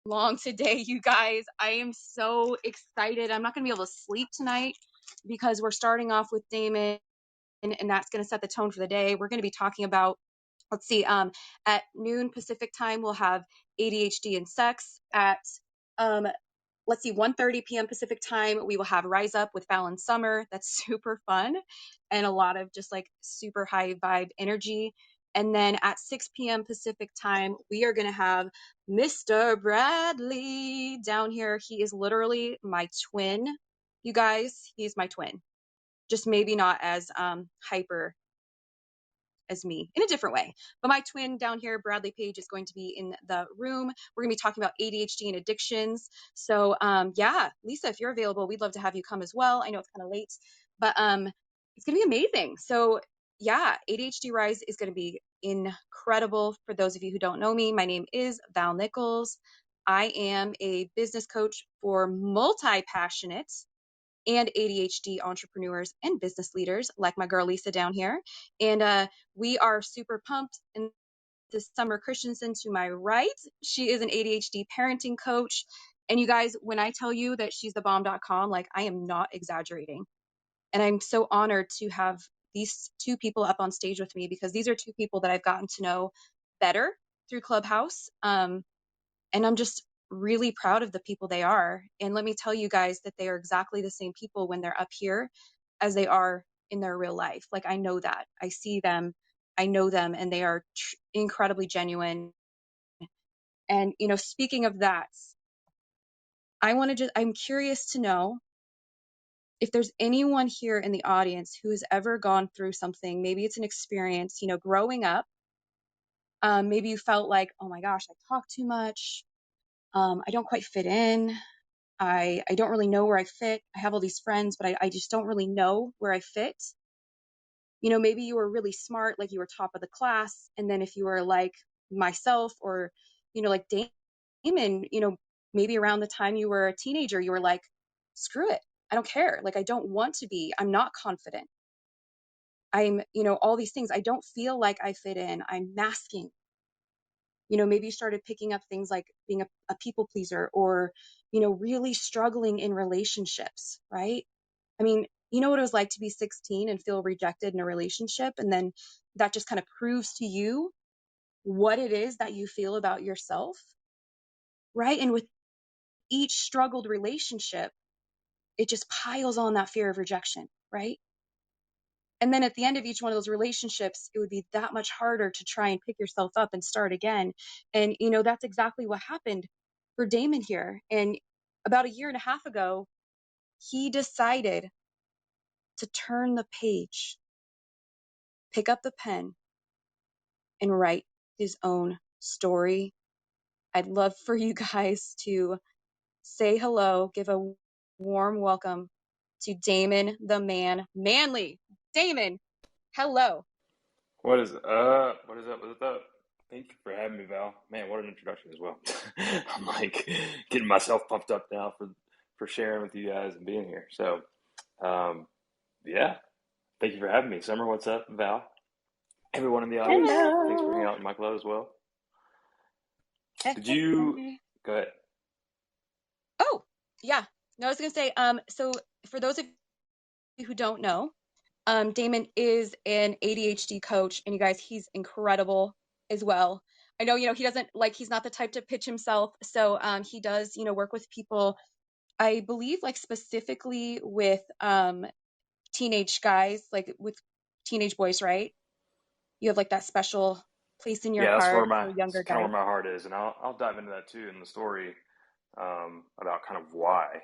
long today, you guys. I am so excited. I'm not going to be able to sleep tonight because we're starting off with Damon, and that's going to set the tone for the day. We're going to be talking about, let's see, at noon Pacific time, we'll have ADHD and sex. At um, let's see, 1:30 p.m. Pacific time, we will have Rise Up with Fallon Summer. That's super fun and a lot of just like super high vibe energy. And then at 6 p.m. Pacific time, we are going to have Mr. Bradley down here. He is literally my twin, you guys. He's my twin, just maybe not as hyper as me in a different way. But my twin down here, Bradley Page, is going to be in the room. We're going to be talking about ADHD and addictions. So yeah, Lisa, if you're available, we'd love to have you come as well. I know it's kind of late, but it's going to be amazing. So yeah, ADHD Rise is going to be incredible. For those of you who don't know me, my name is Val Nichols. I am a business coach for multi-passionate and ADHD entrepreneurs and business leaders like my girl Lisa down here. And we are super pumped. And this summer, Christiansen to my right, she is an ADHD parenting coach. And you guys, when I tell you that she's the bomb.com, like I am not exaggerating. And I'm so honored to have these two people up on stage with me because these are two people that I've gotten to know better through Clubhouse. And I'm just really proud of the people they are. And let me tell you guys that they are exactly the same people when they're up here as they are in their real life. Like I know that. I see them, I know them, and they are incredibly genuine. And, you know, speaking of that, I'm curious to know if there's anyone here in the audience who has ever gone through something. Maybe it's an experience, you know, growing up. Maybe you felt like, oh my gosh, I talk too much. I don't quite fit in. I don't really know where I fit. I have all these friends, but I just don't really know where I fit. You know, maybe you were really smart, like you were top of the class. And then if you were like myself or, you know, like Damon, you know, maybe around the time you were a teenager, you were like, screw it. I don't care. Like, I don't want to be. I'm not confident. I'm, you know, all these things. I don't feel like I fit in. I'm masking. You know, maybe you started picking up things like being a people pleaser or, you know, really struggling in relationships, right? I mean, you know what it was like to be 16 and feel rejected in a relationship. And then that just kind of proves to you what it is that you feel about yourself, right? And with each struggled relationship, it just piles on that fear of rejection, right? And then at the end of each one of those relationships, it would be that much harder to try and pick yourself up and start again. And, you know, that's exactly what happened for Damon here. And about a year and a half ago, he decided to turn the page, pick up the pen, and write his own story. I'd love for you guys to say hello, give a warm welcome to Damon the Man Manly. Damon, hello. What is up? What is up? What is up? Thank you for having me, Val. Man, what an introduction as well. I'm like getting myself pumped up now for sharing with you guys and being here. So, um, yeah, thank you for having me. Summer, what's up, Val? Everyone in the audience, thanks for hanging Hello. out in my club as well. Hey, Did you hey. go ahead? Oh, yeah. No, I was gonna say, so for those of you who don't know, Damon is an ADHD coach, and you guys, he's incredible as well. I know, you know, he doesn't like, he's not the type to pitch himself. So he does, you know, work with people, I believe, like specifically with teenage guys, like with teenage boys, right? You have like that special place in your Yeah, heart for it's younger kind of guys. where my heart is, and I'll dive into that too in the story about kind of why.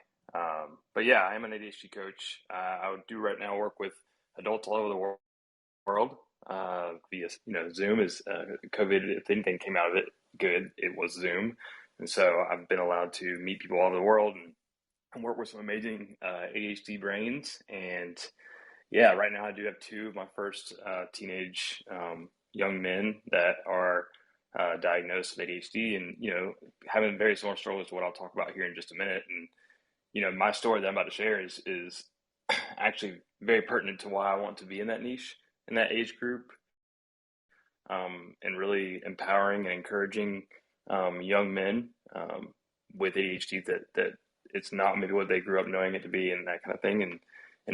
But yeah, I am an ADHD coach. I do right now work with adults all over the world via Zoom. Is COVID, if anything came out of it good, it was Zoom. And so I've been allowed to meet people all over the world and work with some amazing ADHD brains. And yeah, right now I do have two of my first teenage young men that are diagnosed with ADHD, and having very similar struggles to what I'll talk about here in just a minute. And my story that I'm about to share is actually very pertinent to why I want to be in that niche, in that age group, and really empowering and encouraging young men with ADHD that it's not maybe what they grew up knowing it to be and that kind of thing, and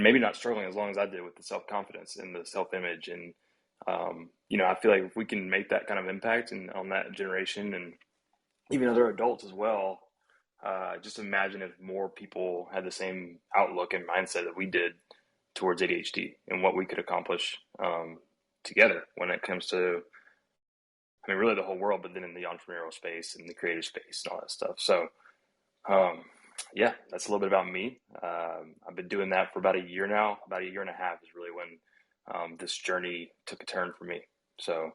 maybe not struggling as long as I did with the self-confidence and the self-image. And I feel like if we can make that kind of impact and on that generation and even other adults as well, just imagine if more people had the same outlook and mindset that we did towards ADHD and what we could accomplish together when it comes to, I mean, really the whole world, but then in the entrepreneurial space and the creative space and all that stuff. So, yeah, that's a little bit about me. I've been doing that for about a year now. About a year and a half is really when this journey took a turn for me. So,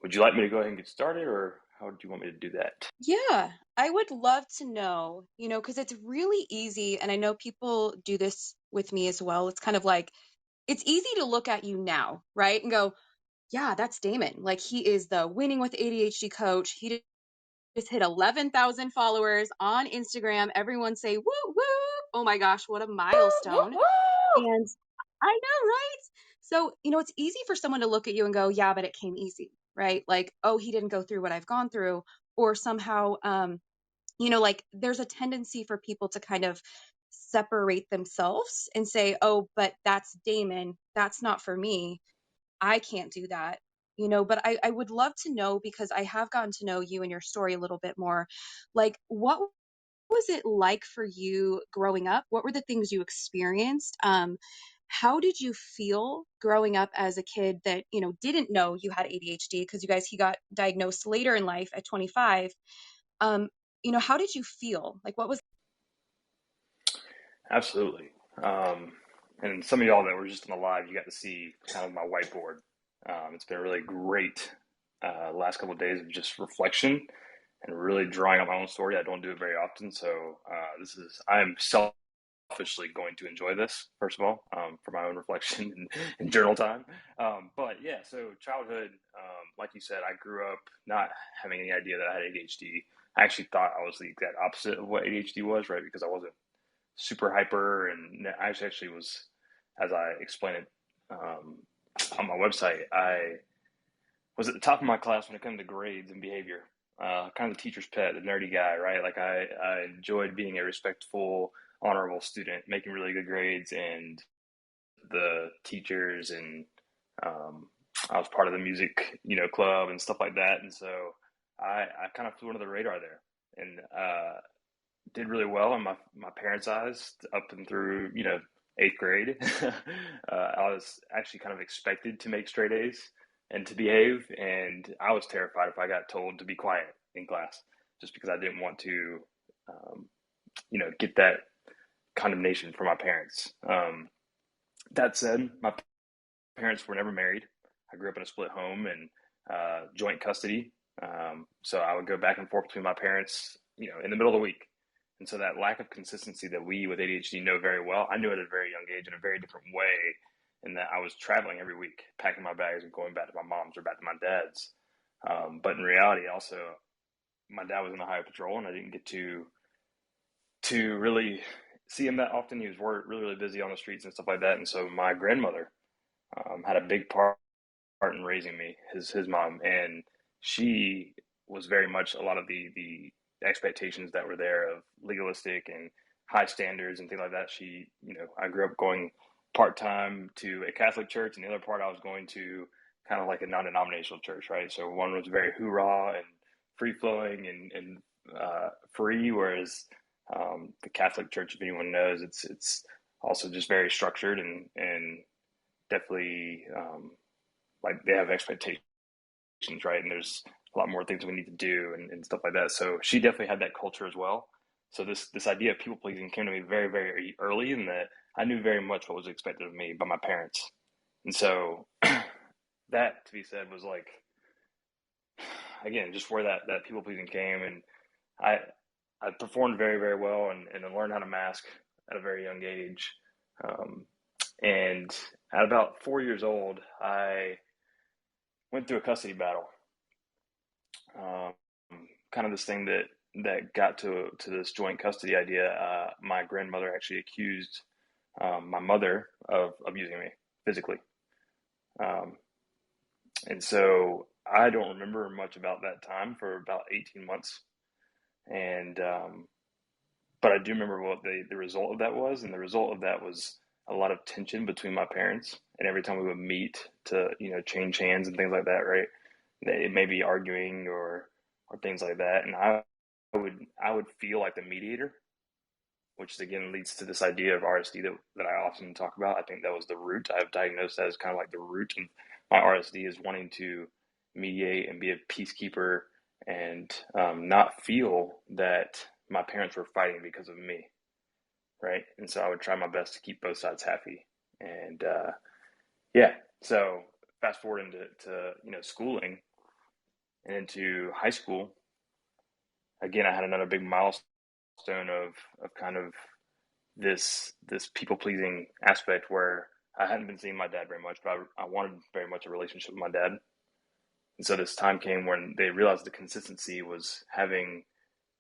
would you like me to go ahead and get started, or how do you want me to do that? Yeah, I would love to know, because it's really easy. And I know people do this with me as well. It's kind of like, it's easy to look at you now, right? And go, yeah, that's Damon. Like he is the winning with ADHD coach. He just hit 11,000 followers on Instagram. Everyone say, woo, woo. Oh my gosh, what a milestone. And I know, right? So, it's easy for someone to look at you and go, yeah, but it came easy, right? Like, oh, he didn't go through what I've gone through. Or somehow, like there's a tendency for people to kind of separate themselves and say, oh, but that's Damon. That's not for me. I can't do that. But I would love to know, because I have gotten to know you and your story a little bit more. Like, what was it like for you growing up? What were the things you experienced? How did you feel growing up as a kid that, didn't know you had ADHD? Because he got diagnosed later in life at 25. Um, how did you feel? Like, what was? Absolutely. And some of y'all that were just in the live, you got to see kind of my whiteboard. It's been really great last couple of days of just reflection and really drawing out my own story. I don't do it very often, so I am selfishly going to enjoy this first of all for my own reflection and journal time. But yeah, so childhood, like you said, I grew up not having any idea that I had ADHD. I actually thought I was the exact opposite of what ADHD was, right? Because I wasn't super hyper, and I actually was, as I explain it on my website, I was at the top of my class when it came to grades and behavior. Kind of the teacher's pet, the nerdy guy, right? Like I enjoyed being a respectful, honorable student, making really good grades, and the teachers, and I was part of the music, club and stuff like that. And so I kind of flew under the radar there, and did really well in my parents' eyes up and through, eighth grade. I was actually kind of expected to make straight A's and to behave, and I was terrified if I got told to be quiet in class, just because I didn't want to, get that condemnation from my parents. That said, my parents were never married. I grew up in a split home and joint custody. So I would go back and forth between my parents, in the middle of the week. And so that lack of consistency that we with ADHD know very well, I knew it at a very young age in a very different way, in that I was traveling every week, packing my bags and going back to my mom's or back to my dad's. But in reality, also, my dad was in the highway patrol, and I didn't get to really see him that often. He was really, really busy on the streets and stuff like that. And so my grandmother had a big part in raising me, his mom, and she was very much a lot of the expectations that were there of legalistic and high standards and things like that. She, I grew up going part time to a Catholic church, and the other part I was going to kind of like a non-denominational church, right? So one was very hoorah and free flowing and free, whereas the Catholic Church, if anyone knows, it's also just very structured and definitely like they have expectations, right? And there's a lot more things we need to do and stuff like that. So she definitely had that culture as well. So this idea of people pleasing came to me very, very early, in that I knew very much what was expected of me by my parents. And so that, to be said, was like, again, just where that people pleasing came. And I I performed very, very well, and learned how to mask at a very young age. And at about 4 years old, I went through a custody battle. Um, Kind of this thing that got to this joint custody idea. My grandmother actually accused my mother of abusing me physically, um, and so I don't remember much about that time for about 18 months. And but I do remember what the result of that was, and the result of that was a lot of tension between my parents. And every time we would meet to, change hands and things like that, right? It may be arguing or things like that, and I would feel like the mediator, which again leads to this idea of RSD that I often talk about. I think that was the root. I've diagnosed that as kind of like the root of my RSD, is wanting to mediate and be a peacekeeper and not feel that my parents were fighting because of me, right? And so I would try my best to keep both sides happy. And yeah, so fast forward into schooling and into high school. Again, I had another big milestone of kind of this people pleasing aspect where I hadn't been seeing my dad very much, but I wanted very much a relationship with my dad. And so this time came when they realized the consistency was having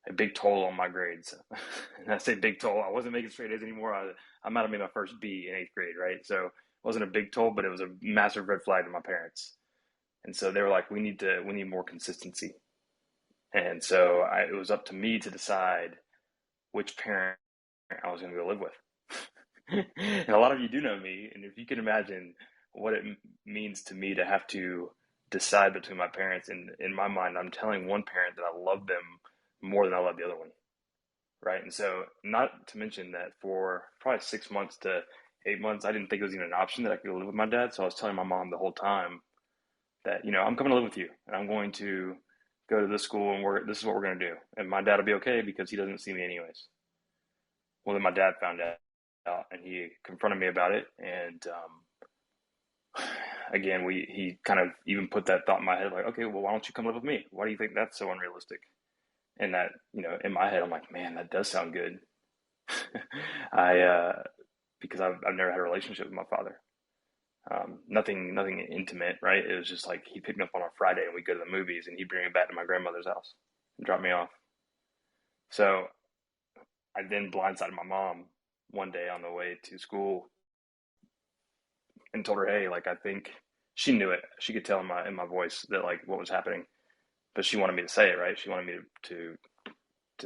a big toll on my grades. And I say big toll, I wasn't making straight A's anymore. I might have made my first B in 8th grade, right? So it wasn't a big toll, but it was a massive red flag to my parents. And so they were like, we need more consistency. And so it was up to me to decide which parent I was going to go live with. And a lot of you do know me, and if you can imagine what it means to me to have to decide between my parents, in my mind, I'm telling one parent that I love them more than I love the other one, right? And so, not to mention that for probably 6 months to 8 months, I didn't think it was even an option that I could live with my dad. So I was telling my mom the whole time that, I'm coming to live with you, and I'm going to go to this school, and this is what we're going to do, and my dad will be okay because he doesn't see me anyways. Well, then my dad found out, and he confronted me about it. And again, he kind of even put that thought in my head, like, okay, well, why don't you come live with me? Why do you think that's so unrealistic? And that, in my head, I'm like, man, that does sound good. Because I've never had a relationship with my father. Nothing intimate, right? It was just like he picked me up on a Friday and we'd go to the movies, and he'd bring me back to my grandmother's house and drop me off. So I then blindsided my mom one day on the way to school and told her, hey, like, I think she knew it. She could tell in my voice that, like, what was happening, but she wanted me to say it, right? She wanted me to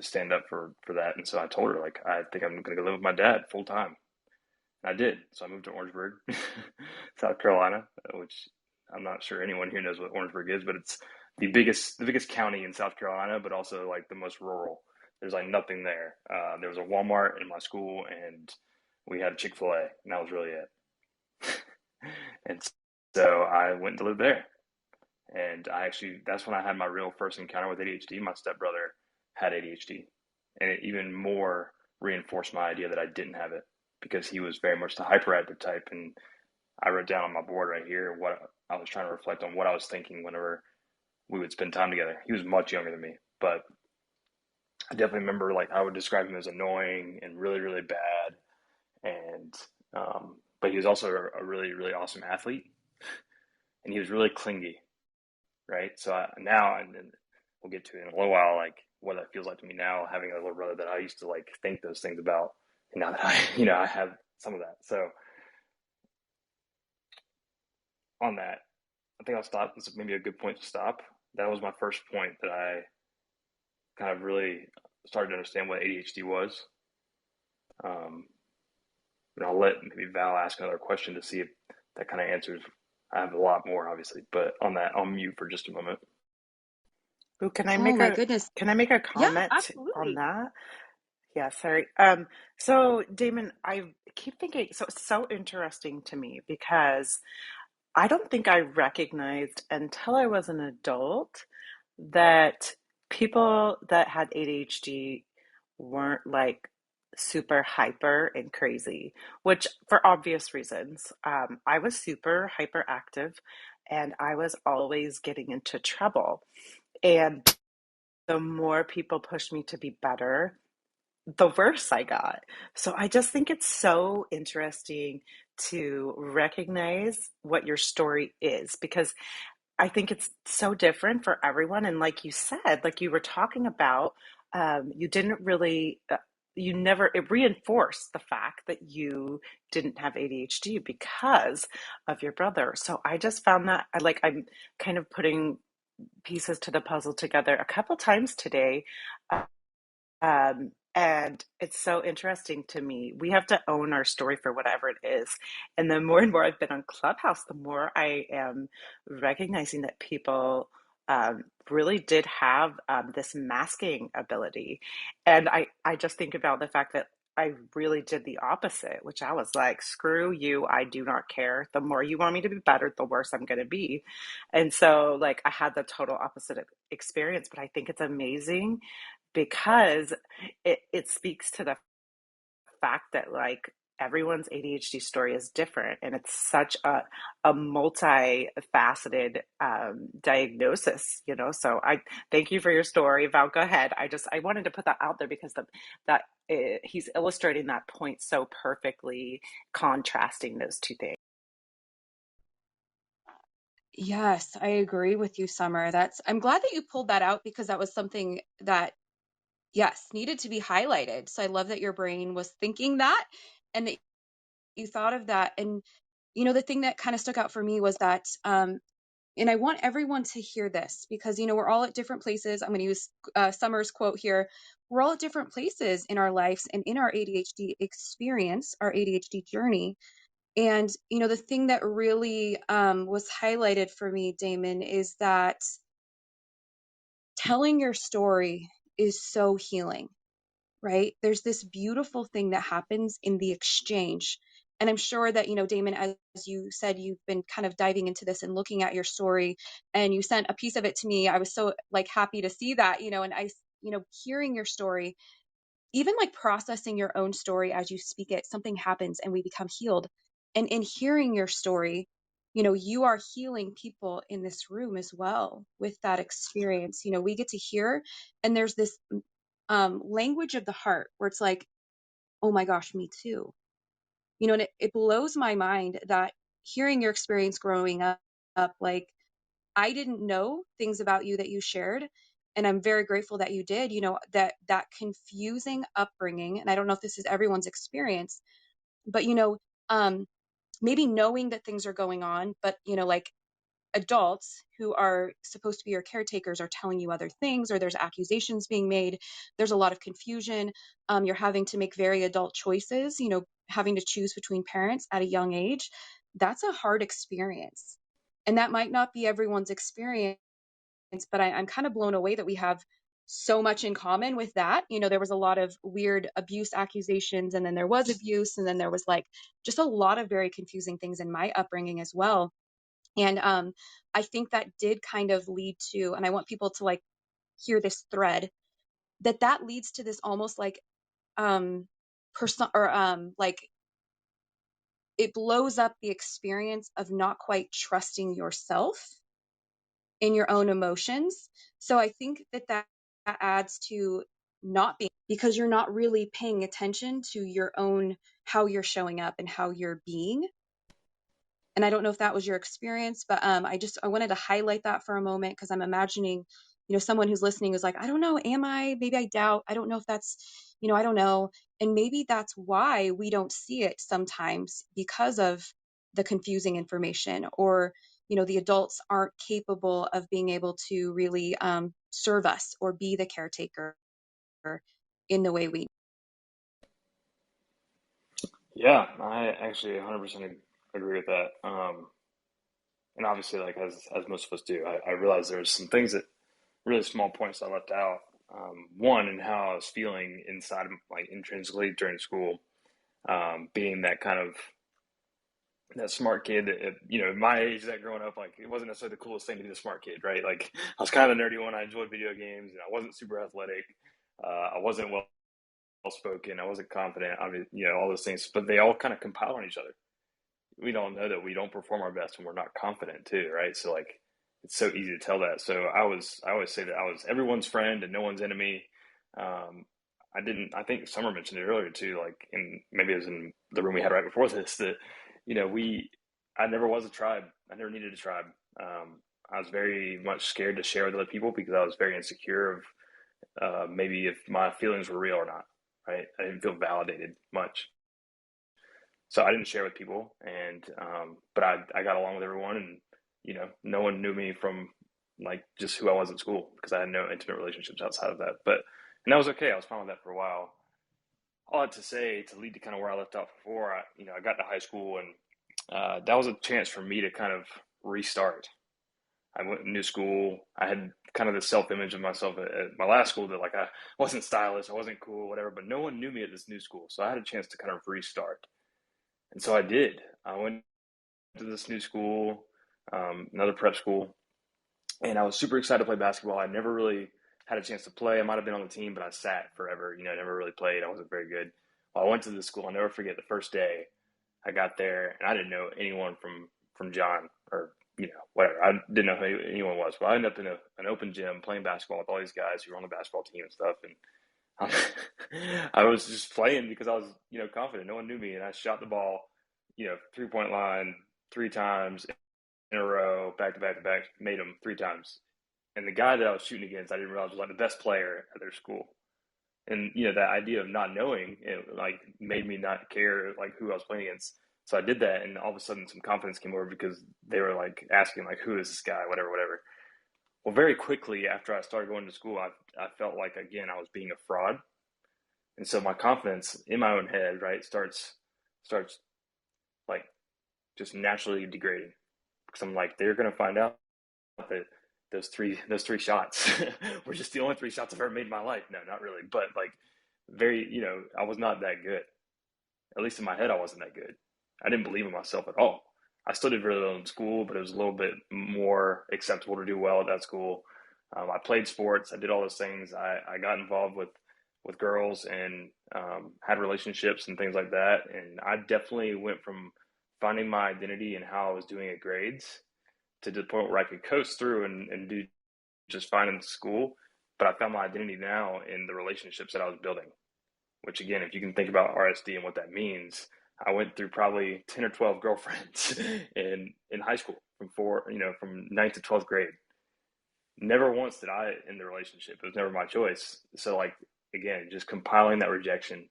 stand up for that. And so I told her, like, I think I'm going to go live with my dad full time. And I did. So I moved to Orangeburg, South Carolina, which I'm not sure anyone here knows what Orangeburg is, but it's the biggest county in South Carolina, but also like the most rural. There's like nothing there. There was a Walmart in my school, and we had a Chick-fil-A, and that was really it. And so I went to live there. And that's when I had my real first encounter with ADHD. My stepbrother had ADHD, and it even more reinforced my idea that I didn't have it, because he was very much the hyperactive type. And I wrote down on my board right here what I was trying to reflect on, what I was thinking whenever we would spend time together. He was much younger than me, but I definitely remember, like, I would describe him as annoying and really, really bad. And, but he was also a really, really awesome athlete, and he was really clingy, right? So now, and then we'll get to it in a little while, like what that feels like to me now, having a little brother that I used to like think those things about, and now that I have some of that. So on that, I think I'll stop. This is maybe a good point to stop. That was my first point that I kind of really started to understand what ADHD was. And I'll let maybe Val ask another question to see if that kind of answers. I have a lot more, obviously, but on that, I'll mute for just a moment. Ooh, Oh my goodness. can I make a Yeah, comment on absolutely. that? Yeah, sorry. So Damon, I keep thinking, so it's so interesting to me because I don't think I recognized until I was an adult that people that had ADHD weren't like super hyper and crazy, which for obvious reasons. I was super hyperactive and I was always getting into trouble. And the more people pushed me to be better, the worse I got. So I just think it's so interesting to recognize what your story is, because I think it's so different for everyone. And like you said, like you were talking about, you didn't really, you never, it reinforced the fact that you didn't have ADHD because of your brother. So I just found that I'm kind of putting pieces to the puzzle together a couple times today. Um, And it's so interesting to me. We have to own our story for whatever it is. And the more and more I've been on Clubhouse, the more I am recognizing that people really did have this masking ability. And I just think about the fact that I really did the opposite, which I was like, screw you, I do not care. The more you want me to be better, the worse I'm going to be. And so, like, I had the total opposite experience, but I think it's amazing because it speaks to the fact that like everyone's ADHD story is different and it's such a multifaceted diagnosis, you know. So I thank you for your story, Val. Go ahead. I wanted to put that out there because that he's illustrating that point so perfectly, contrasting those two things. Yes, I agree with you, Summer. I'm glad that you pulled that out because that was something that, yes, needed to be highlighted. So I love that your brain was thinking that and that you thought of that. And, the thing that kind of stuck out for me was that, and I want everyone to hear this because, we're all at different places. I'm going to use Summer's quote here. We're all at different places in our lives and in our ADHD experience, our ADHD journey. And, the thing that really was highlighted for me, Damon, is that telling your story is so healing, right? There's this beautiful thing that happens in the exchange. And I'm sure that, Damon, as you said, you've been kind of diving into this and looking at your story and you sent a piece of it to me. I was so like happy to see that, and hearing your story, even like processing your own story as you speak it, something happens and we become healed. And in hearing your story, you are healing people in this room as well with that experience. We get to hear, and there's this language of the heart where it's like, oh my gosh, me too. And it blows my mind that hearing your experience growing up, like I didn't know things about you that you shared. And I'm very grateful that you did, that confusing upbringing. And I don't know if this is everyone's experience, but, um, maybe knowing that things are going on, but, like adults who are supposed to be your caretakers are telling you other things, or there's accusations being made. There's a lot of confusion. You're having to make very adult choices, having to choose between parents at a young age. That's a hard experience. And that might not be everyone's experience, but I'm kind of blown away that we have so much in common with that. There was a lot of weird abuse accusations, and then there was abuse, and then there was like just a lot of very confusing things in my upbringing as well. And I think that did kind of lead to, and I want people to like hear this thread, that leads to this almost like person or like it blows up the experience of not quite trusting yourself in your own emotions. So I think that adds to not being, because you're not really paying attention to your own, how you're showing up and how you're being. And I don't know if that was your experience, but I wanted to highlight that for a moment because I'm imagining, someone who's listening is like, I don't know, am I? Maybe I doubt. I don't know if that's, I don't know. And maybe that's why we don't see it sometimes, because of the confusing information, or, the adults aren't capable of being able to really serve us or be the caretaker in the way we. Yeah, I actually 100% agree with that. And obviously, like as most of us do, I realize there's some things that really small points I left out. One, in how I was feeling inside, like intrinsically during school, being that kind of that smart kid that, my age, that growing up, like it wasn't necessarily the coolest thing to be the smart kid, right? Like I was kind of a nerdy one. I enjoyed video games, and I wasn't super athletic. I wasn't well spoken. I wasn't confident. I mean, all those things, but they all kind of compile on each other. We don't know that we don't perform our best when we're not confident too, right? So like it's so easy to tell that. So I always say that I was everyone's friend and no one's enemy. I think Summer mentioned it earlier too, like maybe it was in the room we had right before this, that I never was a tribe. I never needed a tribe. I was very much scared to share with other people because I was very insecure of maybe if my feelings were real or not, right? I didn't feel validated much. So I didn't share with people, and but I got along with everyone, and no one knew me from like just who I was at school because I had no intimate relationships outside of that. And that was okay. I was fine with that for a while. all that to say, to lead to kind of where I left off before, I got to high school, and that was a chance for me to kind of restart. I went to new school. I had kind of the self-image of myself at my last school that like I wasn't stylish, I wasn't cool, whatever, but no one knew me at this new school. So I had a chance to kind of restart. And so I did. I went to this new school, another prep school, and I was super excited to play basketball. I never really had a chance to play. I might have been on the team, but I sat forever. I never really played. I wasn't very good. Well, I went to this school. I'll never forget the first day I got there, and I didn't know anyone from John or whatever. I didn't know who anyone was. But I ended up in an open gym playing basketball with all these guys who were on the basketball team and stuff. And I was just playing because I was confident. No one knew me, and I shot the ball, 3-point line 3 times in a row, back to back to back, made them 3 times. And the guy that I was shooting against, I didn't realize was like the best player at their school. And that idea of not knowing, it like made me not care like who I was playing against. So I did that, and all of a sudden some confidence came over because they were like asking like, who is this guy, whatever, whatever. Well, very quickly after I started going to school, I felt like again I was being a fraud, and so my confidence in my own head, right, starts like just naturally degrading because I'm like, they're gonna find out that those three shots were just the only 3 shots I've ever made in my life. No, not really, but like very, I was not that good. At least in my head, I wasn't that good. I didn't believe in myself at all. I still did really well in school, but it was a little bit more acceptable to do well at that school. I played sports. I did all those things. I got involved with girls and had relationships and things like that. And I definitely went from finding my identity and how I was doing at grades to the point where I could coast through and do just fine in school. But I found my identity now in the relationships that I was building, which again, if you can think about RSD and what that means, I went through probably 10 or 12 girlfriends in high school from ninth to 12th grade. Never once did I end the relationship. It was never my choice. So like, again, just compiling that rejection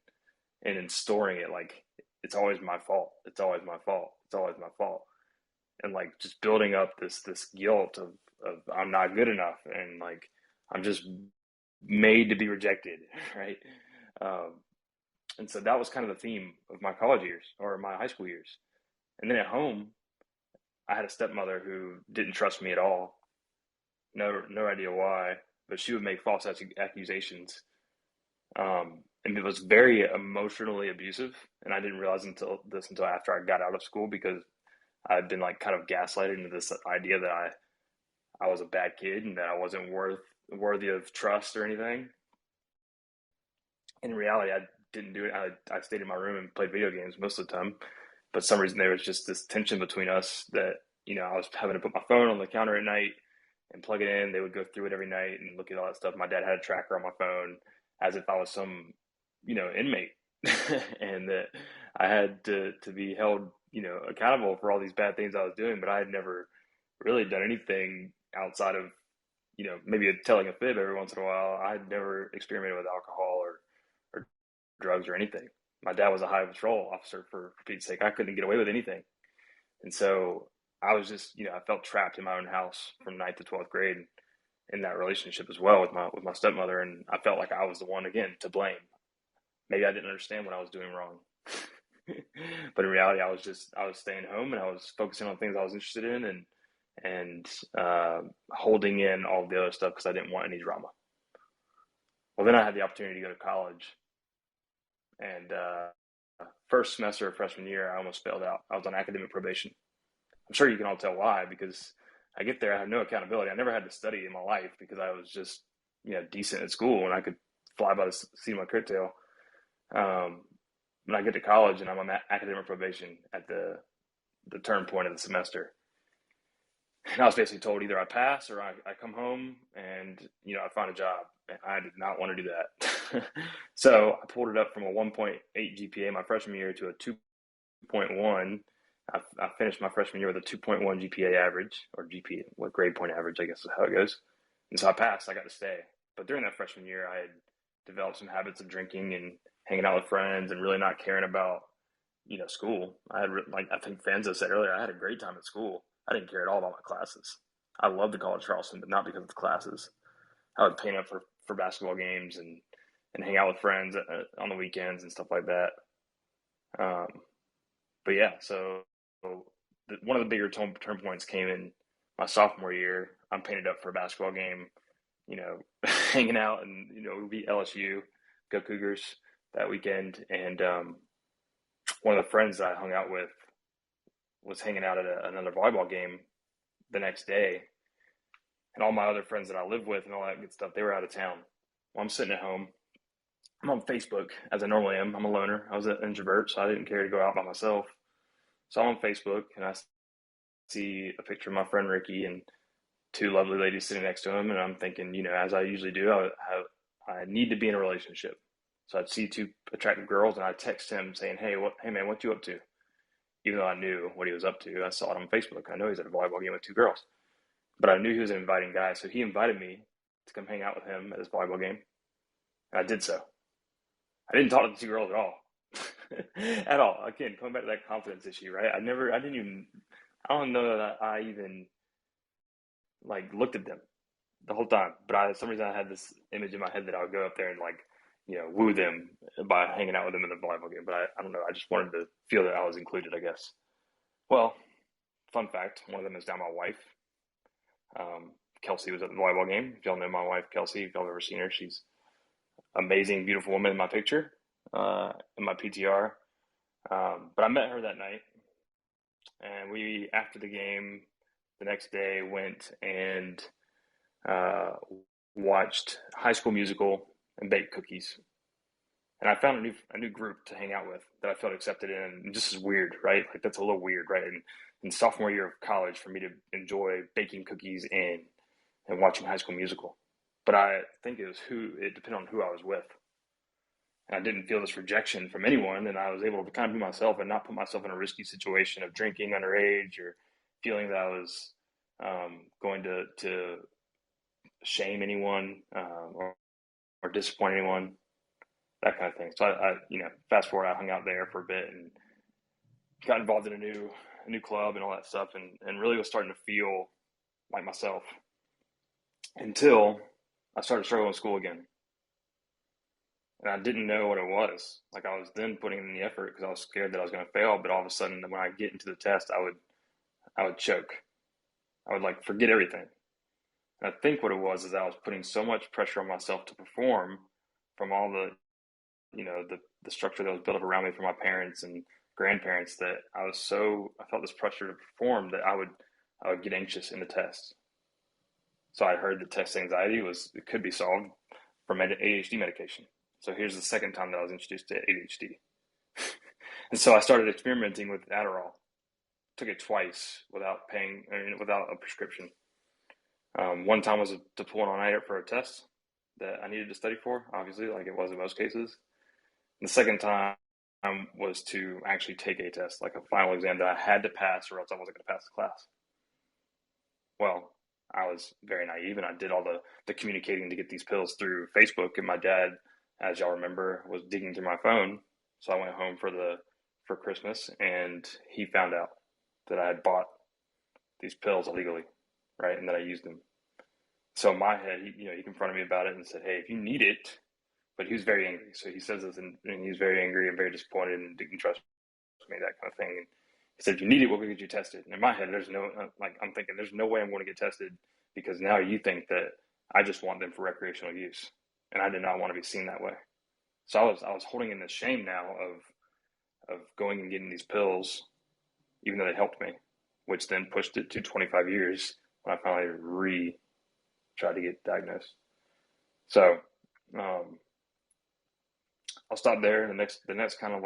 and then storing it like, it's always my fault. It's always my fault. It's always my fault. And like just building up this guilt of I'm not good enough and like I'm just made to be rejected, right? Um, and so that was kind of the theme of my college years or my high school years. And then at home, I had a stepmother who didn't trust me at all. No idea why, but she would make false accusations. And it was very emotionally abusive. And I didn't realize until after I got out of school because I'd been like kind of gaslighted into this idea that I was a bad kid and that I wasn't worthy of trust or anything. In reality, I didn't do it. I stayed in my room and played video games most of the time. But for some reason, there was just this tension between us that, I was having to put my phone on the counter at night and plug it in. They would go through it every night and look at all that stuff. My dad had a tracker on my phone as if I was some, inmate and that I had to be held, accountable for all these bad things I was doing. But I had never really done anything outside of, maybe telling a fib every once in a while. I had never experimented with alcohol or drugs or anything. My dad was a highway patrol officer for Pete's sake. I couldn't get away with anything. And so I was just, I felt trapped in my own house from ninth to 12th grade in that relationship as well with my stepmother. And I felt like I was the one again to blame. Maybe I didn't understand what I was doing wrong. But in reality, I was staying home and I was focusing on things I was interested in and holding in all the other stuff because I didn't want any drama. Well, then I had the opportunity to go to college. And first semester of freshman year, I almost failed out. I was on academic probation. I'm sure you can all tell why, because I get there, I have no accountability. I never had to study in my life because I was just, decent at school and I could fly by the seat of my coattail. When I get to college and I'm on academic probation at the turn point of the semester, and I was basically told either I pass or I come home and, I find a job. And I did not want to do that. So I pulled it up from a 1.8 GPA my freshman year to a 2.1. I finished my freshman year with a 2.1 GPA average, or GPA, what grade point average, I guess is how it goes. And so I passed, I got to stay. But during that freshman year, I had developed some habits of drinking and hanging out with friends and really not caring about, school. I had, like I think Fanzo said earlier, I had a great time at school. I didn't care at all about my classes. I loved the College Charleston, but not because of the classes. I would paint up for basketball games and and hang out with friends on the weekends and stuff like that. Um, but yeah, so one of the bigger turn points came in my sophomore year. I'm painted up for a basketball game, hanging out, and we beat LSU, go Cougars that weekend. And one of the friends that I hung out with was hanging out at another volleyball game the next day, and all my other friends that I live with and all that good stuff, they were out of town. Well, I'm sitting at home. I'm on Facebook as I normally am. I'm a loner. I was an introvert, so I didn't care to go out by myself. So I'm on Facebook, and I see a picture of my friend Ricky and two lovely ladies sitting next to him, and I'm thinking, as I usually do, I need to be in a relationship. So I'd see two attractive girls, and I'd text him saying, hey man, what you up to? Even though I knew what he was up to, I saw it on Facebook. I know he's at a volleyball game with two girls, but I knew he was an inviting guy, so he invited me to come hang out with him at his volleyball game, and I did so. I didn't talk to the two girls at all. At all. Again, coming back to that confidence issue, right? I don't know that I even like looked at them the whole time. But for some reason I had this image in my head that I would go up there and woo them by hanging out with them in the volleyball game. But I don't know. I just wanted to feel that I was included, I guess. Well, fun fact, one of them is now my wife. Kelsey was at the volleyball game. If y'all know my wife, Kelsey, if y'all have ever seen her, she's amazing, beautiful woman in my picture, in my PTR. But I met her that night, and we, after the game, the next day, went and watched High School Musical and baked cookies. And I found a new group to hang out with that I felt accepted in. And just is weird, right? Like that's a little weird, right? And in sophomore year of college, for me to enjoy baking cookies and watching High School Musical. But I think it depended on who I was with. And I didn't feel this rejection from anyone, and I was able to kind of be myself and not put myself in a risky situation of drinking underage or feeling that I was going to shame anyone or disappoint anyone, that kind of thing. So I fast forward, I hung out there for a bit and got involved in a new club and all that stuff, and really was starting to feel like myself until I started struggling with school again. And I didn't know what it was. Like I was then putting in the effort because I was scared that I was going to fail. But all of a sudden, when I get into the test, I would choke. I would forget everything. And I think what it was is I was putting so much pressure on myself to perform from all the structure that was built up around me from my parents and grandparents that I felt this pressure to perform that I would get anxious in the test. So I heard that test anxiety could be solved from ADHD medication. So here's the second time that I was introduced to ADHD. And so I started experimenting with Adderall. Took it twice without a prescription. One time was to pull an all-nighter for a test that I needed to study for, obviously, like it was in most cases. And the second time was to actually take a test, like a final exam that I had to pass or else I wasn't going to pass the class. Well, I was very naive and I did all the communicating to get these pills through Facebook, and my dad, as y'all remember, was digging through my phone. So I went home for Christmas, and he found out that I had bought these pills illegally, right, and that I used them. So in my head, he confronted me about it and said, "Hey, if you need it," but he was very angry. So he says this, and he was very angry and very disappointed and didn't trust me, that kind of thing. And he said, "If you need it, we'll get you tested." And in my head, I'm thinking, there's no way I'm going to get tested because now you think that I just want them for recreational use, and I did not want to be seen that way. So I was holding in the shame now of going and getting these pills, even though they helped me, which then pushed it to 25 years when I finally tried to get diagnosed. So I'll stop there. The next kind of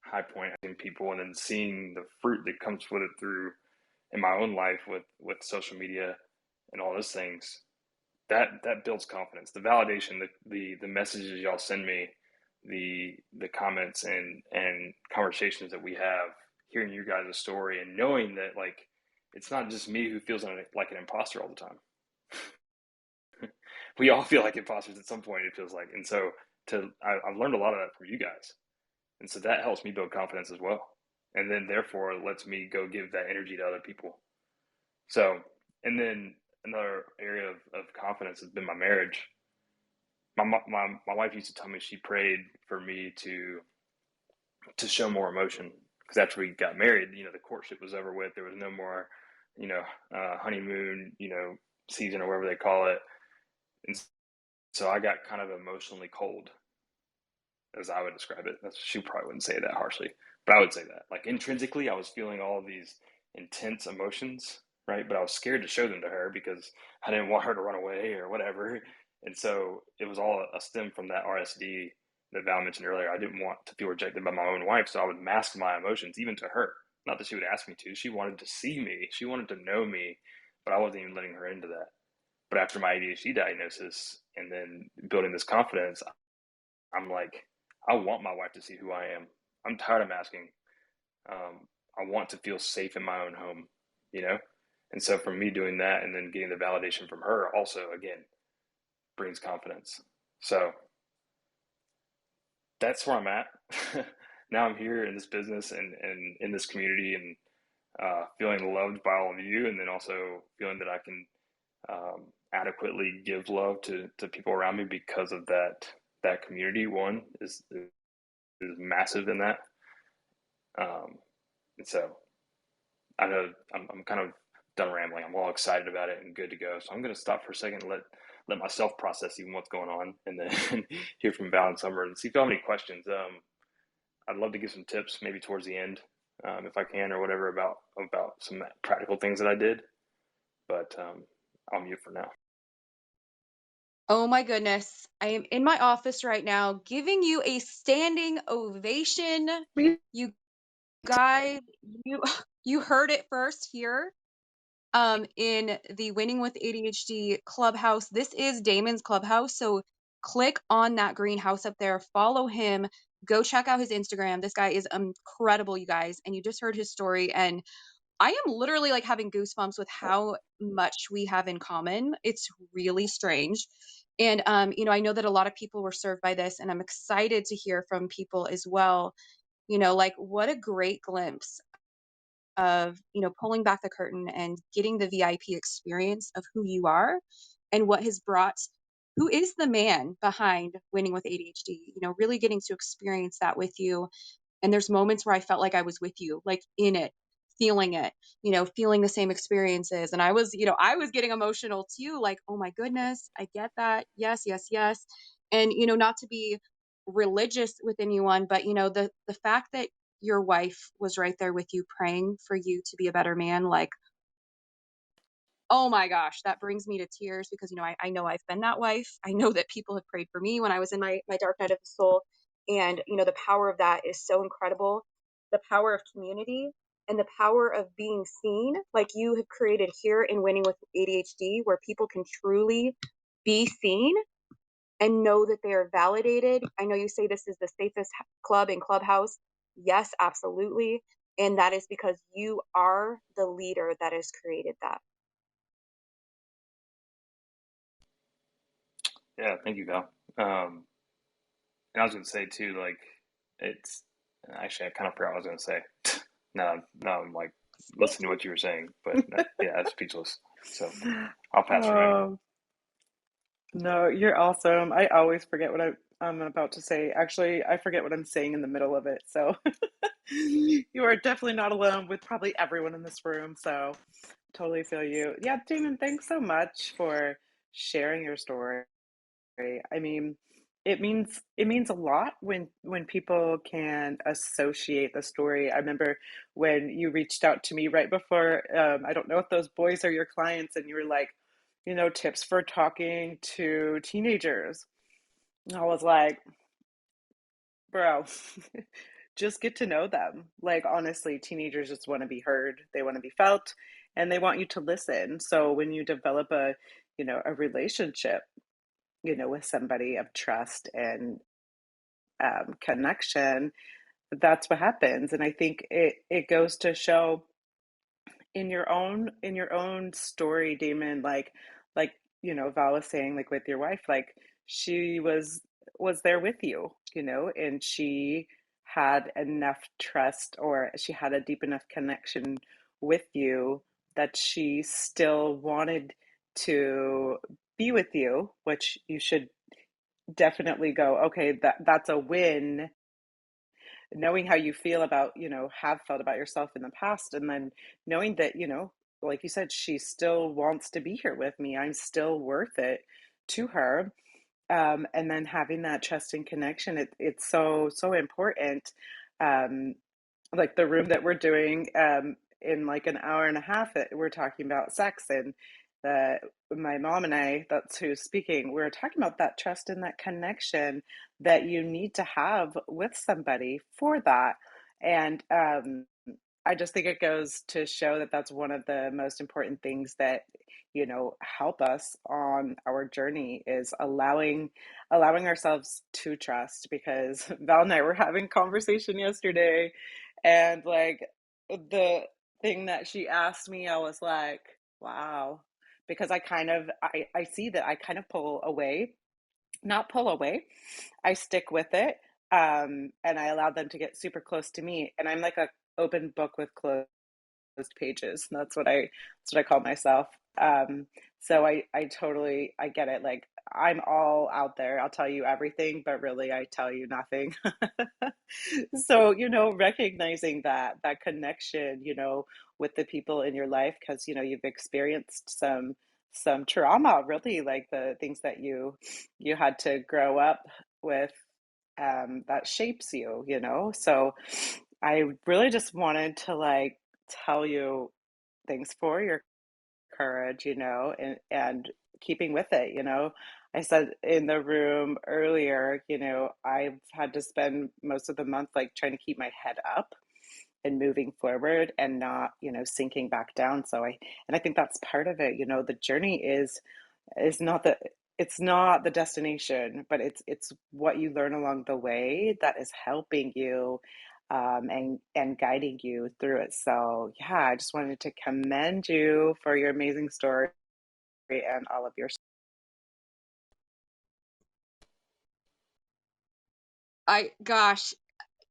high point in people, and then seeing the fruit that comes with it through in my own life with social media and all those things, that builds confidence. The validation, the messages y'all send me, the comments and conversations that we have, hearing you guys' story and knowing that it's not just me who feels like an imposter all the time. We all feel like imposters at some point, it feels like. And so I've learned a lot of that from you guys. And so that helps me build confidence as well. And then therefore it lets me go give that energy to other people. So, and then another area of confidence has been my marriage. my wife used to tell me she prayed for me to show more emotion, because after we got married, the courtship was over with. There was no more, honeymoon, season or whatever they call it. And so I got kind of emotionally cold, as I would describe it. She probably wouldn't say it that harshly, but I would say that. Like, intrinsically, I was feeling all of these intense emotions, right? But I was scared to show them to her because I didn't want her to run away or whatever. And so it was all a stem from that RSD that Val mentioned earlier. I didn't want to feel rejected by my own wife, so I would mask my emotions even to her. Not that she would ask me to. She wanted to see me. She wanted to know me, but I wasn't even letting her into that. But after my ADHD diagnosis and then building this confidence, I'm like, I want my wife to see who I am. I'm tired of masking. I want to feel safe in my own home, you know? And so from me doing that and then getting the validation from her also, again, brings confidence. So that's where I'm at. Now I'm here in this business and in this community, and feeling loved by all of you, and then also feeling that I can adequately give love to people around me because of that community. One is massive in that. And so I know I'm kind of done rambling. I'm all excited about it and good to go. So I'm going to stop for a second and let myself process even what's going on, and then hear from Val and Summer and see if you have any questions. I'd love to give some tips maybe towards the end, if I can, or whatever, about some practical things that I did. But I'll mute for now. Oh my goodness. I am in my office right now giving you a standing ovation. You guys, you you heard it first here in the Winning with ADHD Clubhouse. This is Damon's Clubhouse, so click on that green house up there, follow him, go check out his Instagram. This guy is incredible, you guys, and you just heard his story, and I am literally like having goosebumps with how much we have in common. It's really strange. And I know that a lot of people were served by this, and I'm excited to hear from people as well. Like, what a great glimpse of, pulling back the curtain and getting the VIP experience of who you are and what has brought who is the man behind Winning with ADHD, really getting to experience that with you. And there's moments where I felt like I was with you, like in it, feeling the same experiences. And I was getting emotional too, like, oh my goodness, I get that. Yes, yes, yes. And, not to be religious with anyone, but, the fact that your wife was right there with you, praying for you to be a better man, like, oh my gosh, that brings me to tears because, I know I've been that wife. I know that people have prayed for me when I was in my dark night of the soul. And, the power of that is so incredible. The power of community and the power of being seen, like you have created here in Winning with ADHD, where people can truly be seen and know that they are validated. I know you say this is the safest club in Clubhouse. Yes, absolutely. And that is because you are the leader that has created that. Yeah, thank you, Val. And I was going to say too, like, it's actually, I kind of forgot what I was going to say. Now I'm like listening to what you were saying, but yeah, I'm speechless. So I'll pass for now. Oh, no, you're awesome. I always forget what I'm about to say. Actually, I forget what I'm saying in the middle of it. So you are definitely not alone with probably everyone in this room. So totally feel you. Yeah, Damon, thanks so much for sharing your story. I mean, it means a lot when people can associate the story. I remember when you reached out to me right before, I don't know if those boys are your clients, and you were like, tips for talking to teenagers. And I was like, bro, just get to know them. Like, honestly, teenagers just want to be heard, they want to be felt, and they want you to listen. So when you develop a relationship, with somebody of trust and connection, that's what happens. And I think it goes to show in your own story, Damon, like Val was saying, like with your wife, like she was there with you, and she had enough trust, or she had a deep enough connection with you that she still wanted to be with you, which you should definitely go, okay, that's a win, knowing how you feel about, have felt about yourself in the past, and then knowing that, like you said, she still wants to be here with me. I'm still worth it to her. And then having that trust and connection, it's so, so important. Um, like the room that we're doing, in like an hour and a half, that we're talking about sex, and the my mom and I, that's who's speaking, we're talking about that trust and that connection that you need to have with somebody for that. And I just think it goes to show that that's one of the most important things that, help us on our journey, is allowing ourselves to trust. Because Val and I were having conversation yesterday, and like the thing that she asked me, I was like, wow. Because I see that I kind of pull away, not pull away, I stick with it. And I allow them to get super close to me, and I'm like a open book with closed pages. That's what I call myself. So I totally, I get it. Like, I'm all out there. I'll tell you everything, but really I tell you nothing. So, recognizing that connection, with the people in your life, because you've experienced some trauma, really, like the things that you had to grow up with, that shapes you, So I really just wanted to like tell you, thanks for your courage, and keeping with it, I said in the room earlier, I've had to spend most of the month like trying to keep my head up and moving forward, and not, sinking back down. And I think that's part of it. The journey is not the destination, but it's what you learn along the way that is helping you, and guiding you through it. So yeah, I just wanted to commend you for your amazing story and all of your. Gosh,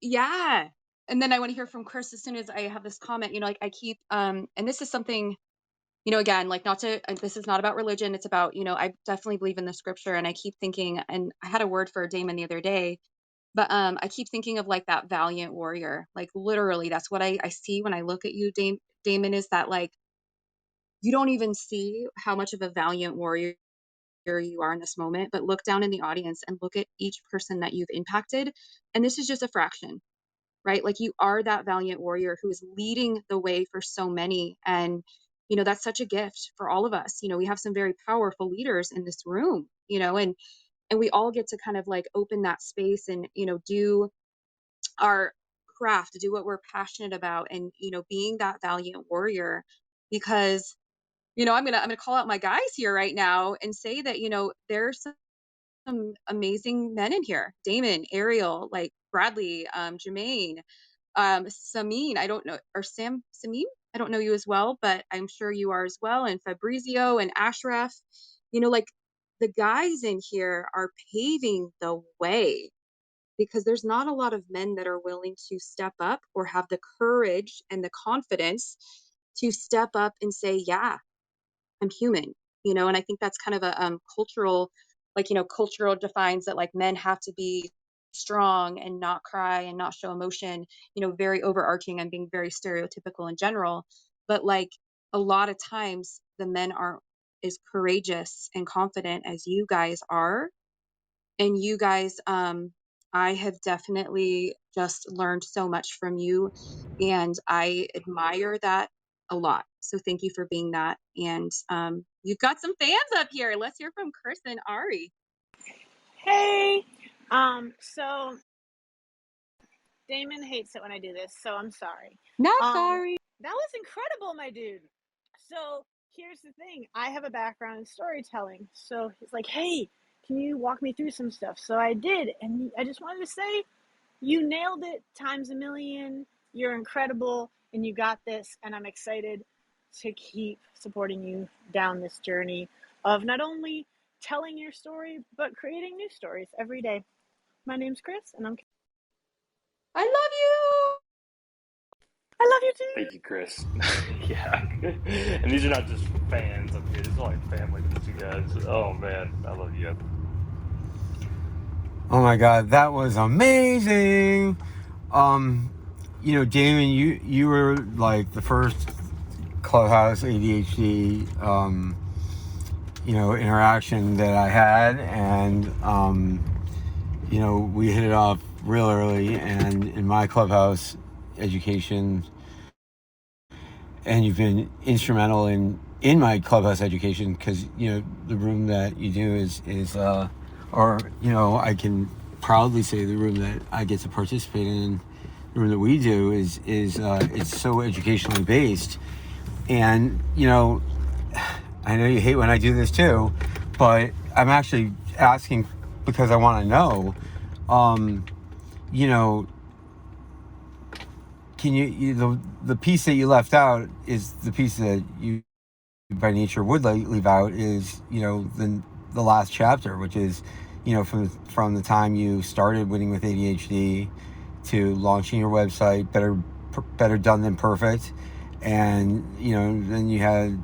yeah. And then I want to hear from Chris as soon as I have this comment, like I keep, and this is something, again, like not to, this is not about religion. It's about, I definitely believe in the scripture, and I keep thinking, and I had a word for Damon the other day, but I keep thinking of like that valiant warrior. Like literally, that's what I see when I look at you, Damon, is that like, you don't even see how much of a valiant warrior you are in this moment, but look down in the audience and look at each person that you've impacted. And this is just a fraction, right? Like you are that valiant warrior who is leading the way for so many. And, that's such a gift for all of us. We have some very powerful leaders in this room, and we all get to kind of like open that space and, do our craft, do what we're passionate about, and, being that valiant warrior. Because, I'm gonna call out my guys here right now and say that, there's some amazing men in here. Damon, Ariel, like Bradley, Jermaine, Samin, I don't know, or Samim, I don't know you as well, but I'm sure you are as well. And Fabrizio and Ashraf, like the guys in here are paving the way, because there's not a lot of men that are willing to step up or have the courage and the confidence to step up and say, yeah, I'm human, and I think that's kind of a cultural, like, cultural defines that like men have to be strong and not cry and not show emotion, very overarching and being very stereotypical in general. But like a lot of times the men aren't as courageous and confident as you guys are. And you guys, I have definitely just learned so much from you, and I admire that a lot. So thank you for being that. And you've got some fans up here. Let's hear from Chris and Ari. Hey, so Damon hates it when I do this, so I'm sorry. Not sorry. That was incredible, my dude. So here's the thing. I have a background in storytelling. So he's like, hey, can you walk me through some stuff? So I did. And I just wanted to say, you nailed it times a million. You're incredible and you got this. And I'm excited to keep supporting you down this journey of not only telling your story, but creating new stories every day. My name's Chris, and I love you. I love you too. Thank you, Chris. Yeah. And these are not just fans up here. These are like family to you guys. Oh, man. I love you. Oh my God, that was amazing. Damon, you were like the first Clubhouse ADHD, interaction that I had, and we hit it off real early, and in my Clubhouse education, and you've been instrumental in my Clubhouse education, because the room that you do I can proudly say the room that I get to participate in, the room that we do is it's so educationally based. And I know you hate when I do this too, but I'm actually asking because I want to know. You know, can the piece that you left out is the piece that you by nature would leave out is the last chapter, which is from the time you started winning with ADHD to launching your website, better done than perfect. And then you had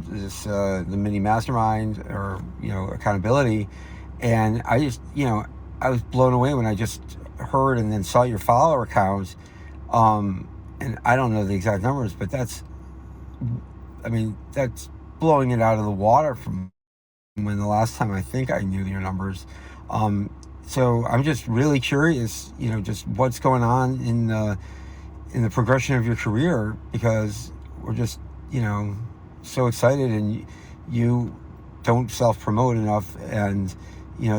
this the mini mastermind, or accountability. And I just I was blown away when I just heard and then saw your follower count. And I don't know the exact numbers, but that's blowing it out of the water from when the last time I think I knew your numbers. So I'm just really curious, just what's going on in the progression of your career, because we're just, so excited, and you don't self-promote enough. And,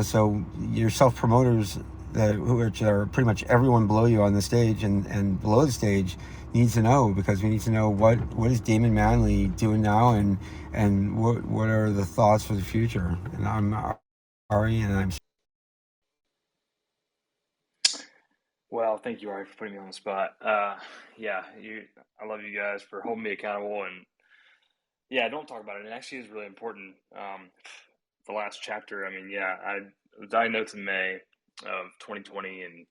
so your self-promoters, which are pretty much everyone below you on the stage and below the stage, needs to know, because we need to know what is Damon Manely doing now, and what are the thoughts for the future. And I'm Ari, and I'm Well, thank you, Ari, for putting me on the spot. Yeah, I love you guys for holding me accountable, and yeah, don't talk about it. It actually is really important. The last chapter, I mean, yeah, I was diagnosed in May of 2020, and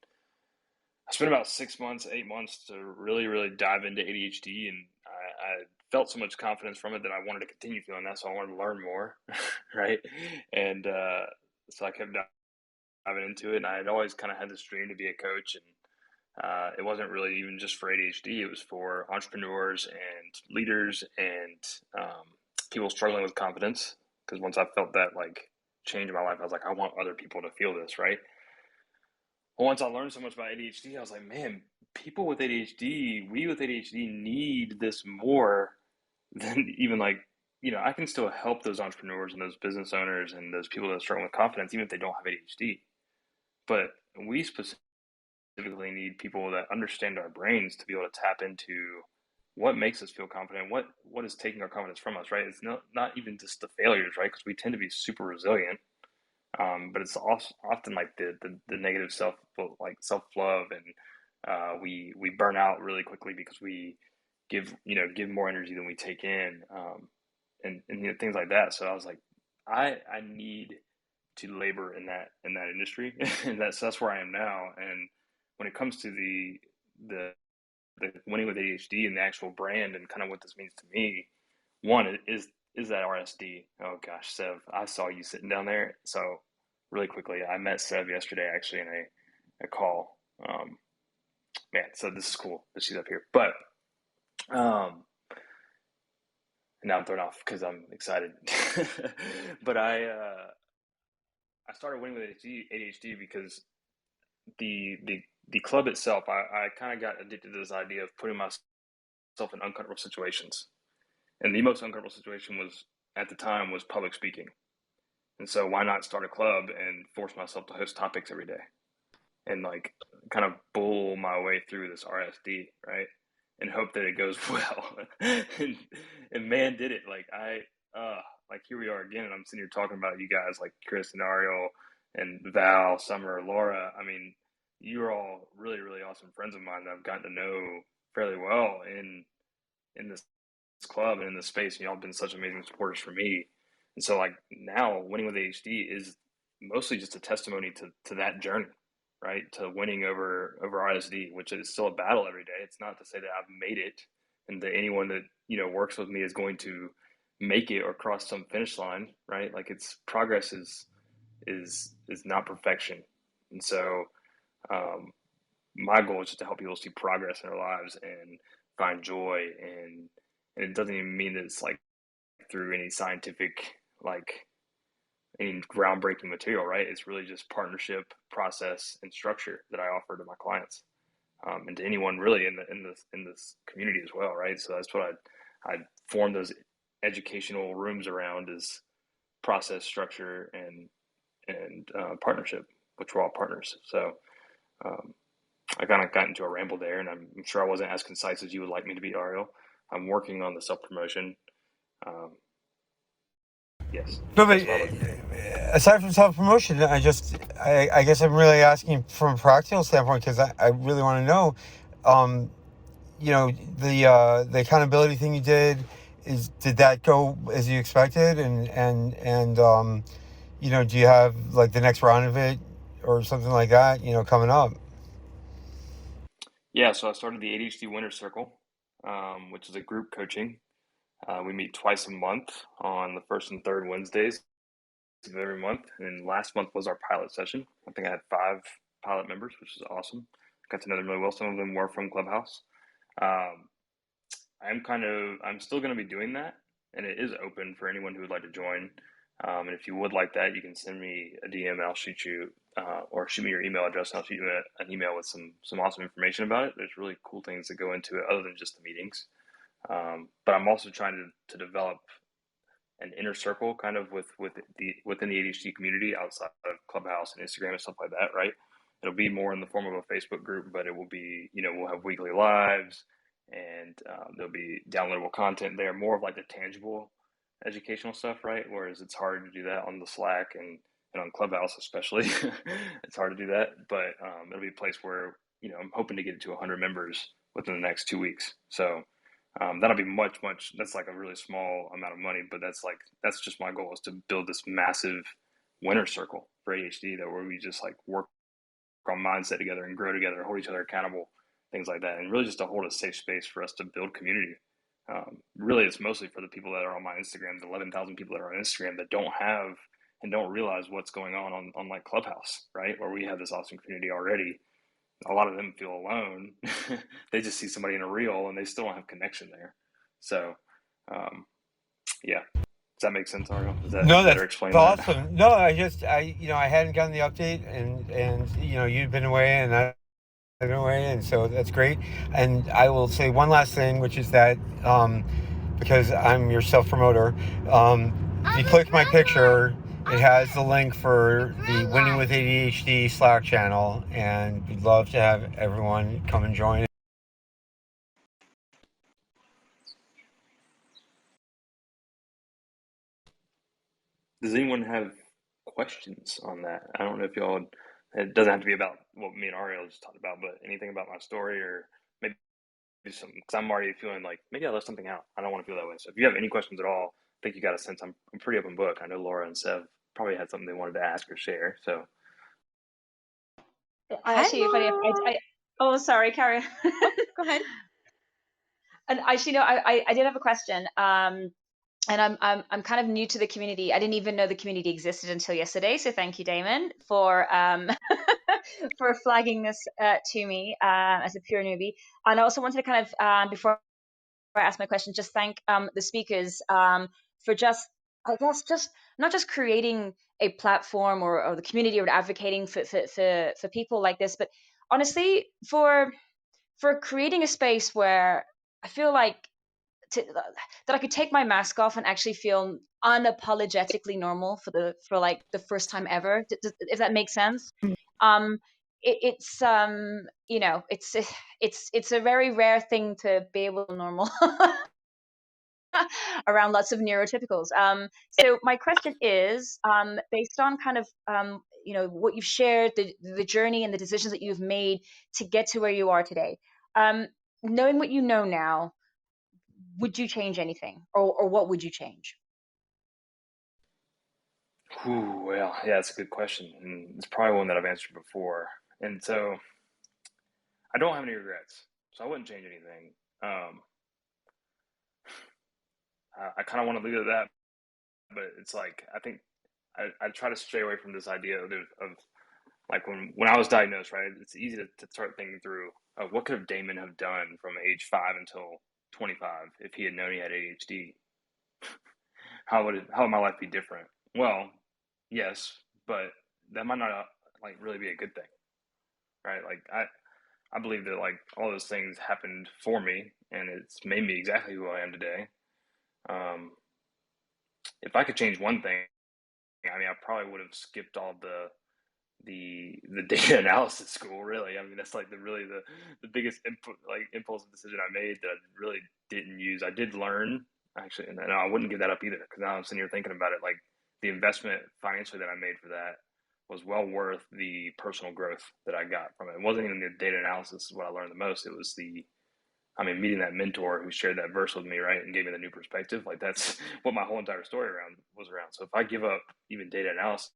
I spent about 6 months, 8 months to really, really dive into ADHD, and I felt so much confidence from it that I wanted to continue feeling that, so I wanted to learn more, right? And so I kept diving into it, and I had always kind of had this dream to be a coach, and it wasn't really even just for ADHD. It was for entrepreneurs and leaders and people struggling with confidence. Because once I felt that like change in my life, I was like, I want other people to feel this, right? Well, once I learned so much about ADHD, I was like, man, people with ADHD, we with ADHD need this more than even like, I can still help those entrepreneurs and those business owners and those people that struggle with confidence, even if they don't have ADHD. But we specifically need people that understand our brains to be able to tap into what makes us feel confident, what is taking our confidence from us, right? It's not even just the failures, right? Because we tend to be super resilient, but it's also often like the negative self love, and we burn out really quickly because we give more energy than we take in, and things like that. So I was like, I need to labor in that industry, and that's where I am now. And when it comes to the winning with ADHD and the actual brand and kind of what this means to me, one is that RSD. Oh gosh, Sev, I saw you sitting down there. So really quickly, I met Sev yesterday actually in a call. Man, so this is cool that she's up here. But now I'm thrown off because I'm excited. But I started winning with ADHD because the club itself, I kind of got addicted to this idea of putting myself in uncomfortable situations. And the most uncomfortable situation at the time was public speaking. And so why not start a club and force myself to host topics every day and like kind of bull my way through this RSD, right? And hope that it goes well. and man, did it. Like here we are again, and I'm sitting here talking about you guys like Chris and Ariel and Val, Summer, Laura. I mean, you're all really, really awesome friends of mine that I've gotten to know fairly well in this club and in this space, and y'all have been such amazing supporters for me. And so like now winning with ADHD is mostly just a testimony to that journey, right? To winning over RSD, which is still a battle every day. It's not to say that I've made it and that anyone that, works with me is going to make it or cross some finish line, right? Like it's progress is not perfection. And so my goal is just to help people see progress in their lives and find joy, and it doesn't even mean that it's like through any scientific, like any groundbreaking material, right? It's really just partnership, process, and structure that I offer to my clients, and to anyone really in this community as well, right? So that's what I form those educational rooms around, is process, structure, and partnership, which we're all partners. So I kind of got into a ramble there, and I'm sure I wasn't as concise as you would like me to be, Ariel. I'm working on the self promotion. Um, yes, No, but that's what I look. aside from self promotion, I guess I'm really asking from a practical standpoint, because I really want to know, um, the accountability thing you did that go as you expected, and do you have like the next round of it or something like that, coming up? Yeah, so I started the ADHD Winter Circle, which is a group coaching. We meet twice a month on the first and third Wednesdays of every month. And last month was our pilot session. I think I had 5 pilot members, which is awesome. Got to know them really well. Some of them were from Clubhouse. Um, I'm still going to be doing that, and it is open for anyone who would like to join. And if you would like that, you can send me a DM. I'll shoot you, or shoot me your email address, and I'll shoot you an email with some awesome information about it. There's really cool things that go into it other than just the meetings. But I'm also trying to develop an inner circle kind of within the ADHD community outside of Clubhouse and Instagram and stuff like that, right? It'll be more in the form of a Facebook group, but it will be, we'll have weekly lives, and there'll be downloadable content there, more of like the tangible educational stuff, right? Whereas it's hard to do that on the Slack and on Clubhouse, especially. It's hard to do that, but it'll be a place where, I'm hoping to get it to 100 members within the next 2 weeks. So that'll be much. That's like a really small amount of money, but that's just my goal, is to build this massive winner circle for ADHD, that where we just like work on mindset together and grow together, hold each other accountable, things like that, and really just to hold a safe space for us to build community. Really, it's mostly for the people that are on my Instagram, the 11,000 people that are on Instagram that don't have and don't realize what's going on like Clubhouse, right? Where we have this awesome community already. A lot of them feel alone. They just see somebody in a reel and they still don't have connection there. So, um, yeah. Does that make sense, Ariel? Does that No, that's better explain that? awesome. No, I hadn't gotten the update, and you've been away, and I've been away, and so that's great. And I will say one last thing, which is that, because I'm your self promoter, if you click my picture, it has the link for the Winning with ADHD Slack channel, and we'd love to have everyone come and join. Does anyone have questions on that? I don't know if y'all, it doesn't have to be about what me and Ariel just talked about, but anything about my story, or maybe something, because I'm already feeling like maybe I left something out. I don't want to feel that way. So if you have any questions at all, I think you got a sense I'm pretty open book. I know Laura and Sev probably had something they wanted to ask or share. So I Hi, actually, funny, Laura. oh, sorry, Carrie. Go ahead. And actually, no, I did have a question. And I'm kind of new to the community. I didn't even know the community existed until yesterday. So thank you, Damon, for for flagging this to me as a pure newbie. And I also wanted to kind of before I ask my question, just thank the speakers for just, I guess, just not just creating a platform or the community, or advocating for people like this, but honestly for creating a space where I feel like that I could take my mask off and actually feel unapologetically normal for like the first time ever, if that makes sense. Um, it's it's a very rare thing to be able to normal around lots of neurotypicals. So my question is, based on kind of what you've shared, the journey and the decisions that you've made to get to where you are today. Knowing what you know now, would you change anything, or what would you change? Well, yeah, that's a good question, and it's probably one that I've answered before. And so I don't have any regrets, so I wouldn't change anything. I kind of want to leave it at that, but it's like I think I try to stray away from this idea of like when I was diagnosed, right? It's easy to start thinking through what could have Damon have done from age 5 until 25 if he had known he had ADHD. How would my life be different? Well, yes, but that might not like really be a good thing, right? Like I believe that like all those things happened for me, and it's made me exactly who I am today. Um, if I could change one thing, I mean, I probably would have skipped all the data analysis school. Really, I mean, that's like the biggest input, like impulsive decision I made that I really didn't use. I did learn actually, and I wouldn't give that up either, because now I'm sitting here thinking about it. Like the investment financially that I made for that was well worth the personal growth that I got from it. It wasn't even the data analysis is what I learned the most. It was meeting that mentor who shared that verse with me, right, and gave me the new perspective. Like that's what my whole entire story was around. So if I give up even data analysis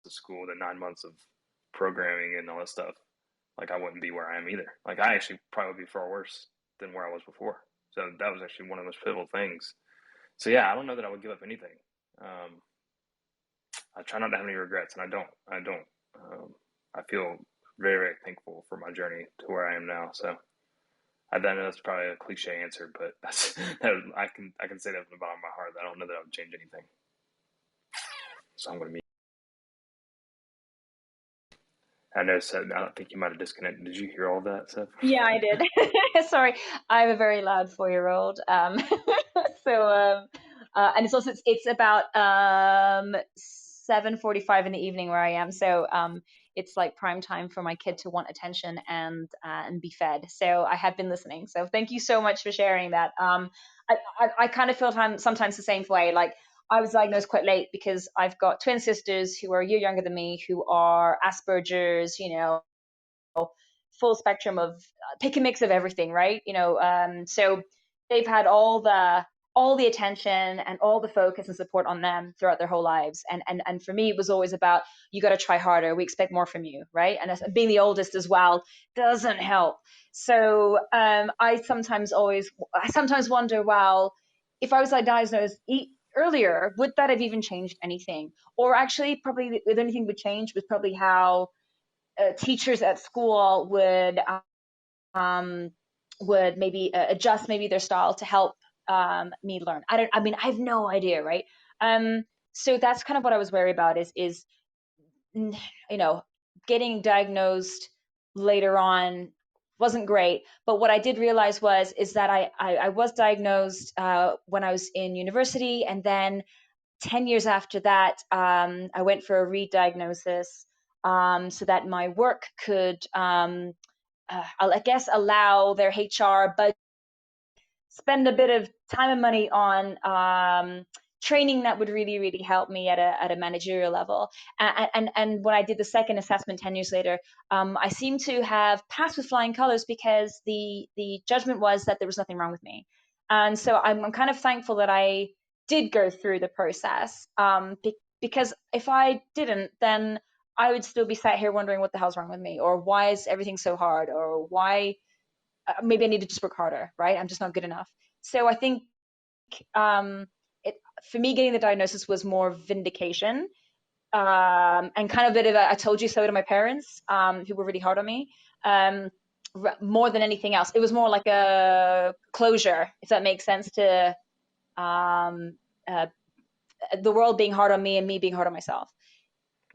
to school, the 9 months of programming and all that stuff, like I wouldn't be where I am either. Like I actually probably would be far worse than where I was before. So that was actually one of the most pivotal things. So yeah, I don't know that I would give up anything. I try not to have any regrets, and I don't. I feel very, very thankful for my journey to where I am now. So I know that's probably a cliche answer, but I can say that from the bottom of my heart. I don't know that I would change anything. So I'm going to be. I know, Seth. I don't think you might have disconnected. Did you hear all that, Seth? Yeah, I did. Sorry, I have a very loud 4-year-old. And it's about 7:45 in the evening where I am. So it's like prime time for my kid to want attention and be fed. So I have been listening. So thank you so much for sharing that. I kind of feel sometimes the same way. Like I was diagnosed quite late because I've got twin sisters who are a year younger than me who are Asperger's, full spectrum of pick a mix of everything, right? So they've had all the attention and all the focus and support on them throughout their whole lives. And for me, it was always about you got to try harder. We expect more from you, right? And as, being the oldest as well doesn't help. So I sometimes wonder, well, if I was diagnosed earlier, would that have even changed anything? Or actually, probably the only thing would change was probably how teachers at school would maybe adjust maybe their style to help me learn. I have no idea, right? So that's kind of what I was worried about is getting diagnosed later on wasn't great. But what I did realize is that I was diagnosed when I was in university, and then 10 years after that, I went for a re-diagnosis so that my work could, I guess, allow their HR budget spend a bit of time and money on training that would really, really help me at a managerial level. And when I did the second assessment 10 years later, I seemed to have passed with flying colors because the judgment was that there was nothing wrong with me. And so I'm kind of thankful that I did go through the process because if I didn't, then I would still be sat here wondering what the hell's wrong with me, or why is everything so hard, or why maybe I need to just work harder, right? I'm just not good enough. So I think for me, getting the diagnosis was more vindication and kind of a bit of a I told you so to my parents who were really hard on me. More than anything else, it was more like a closure, if that makes sense, to the world being hard on me and me being hard on myself.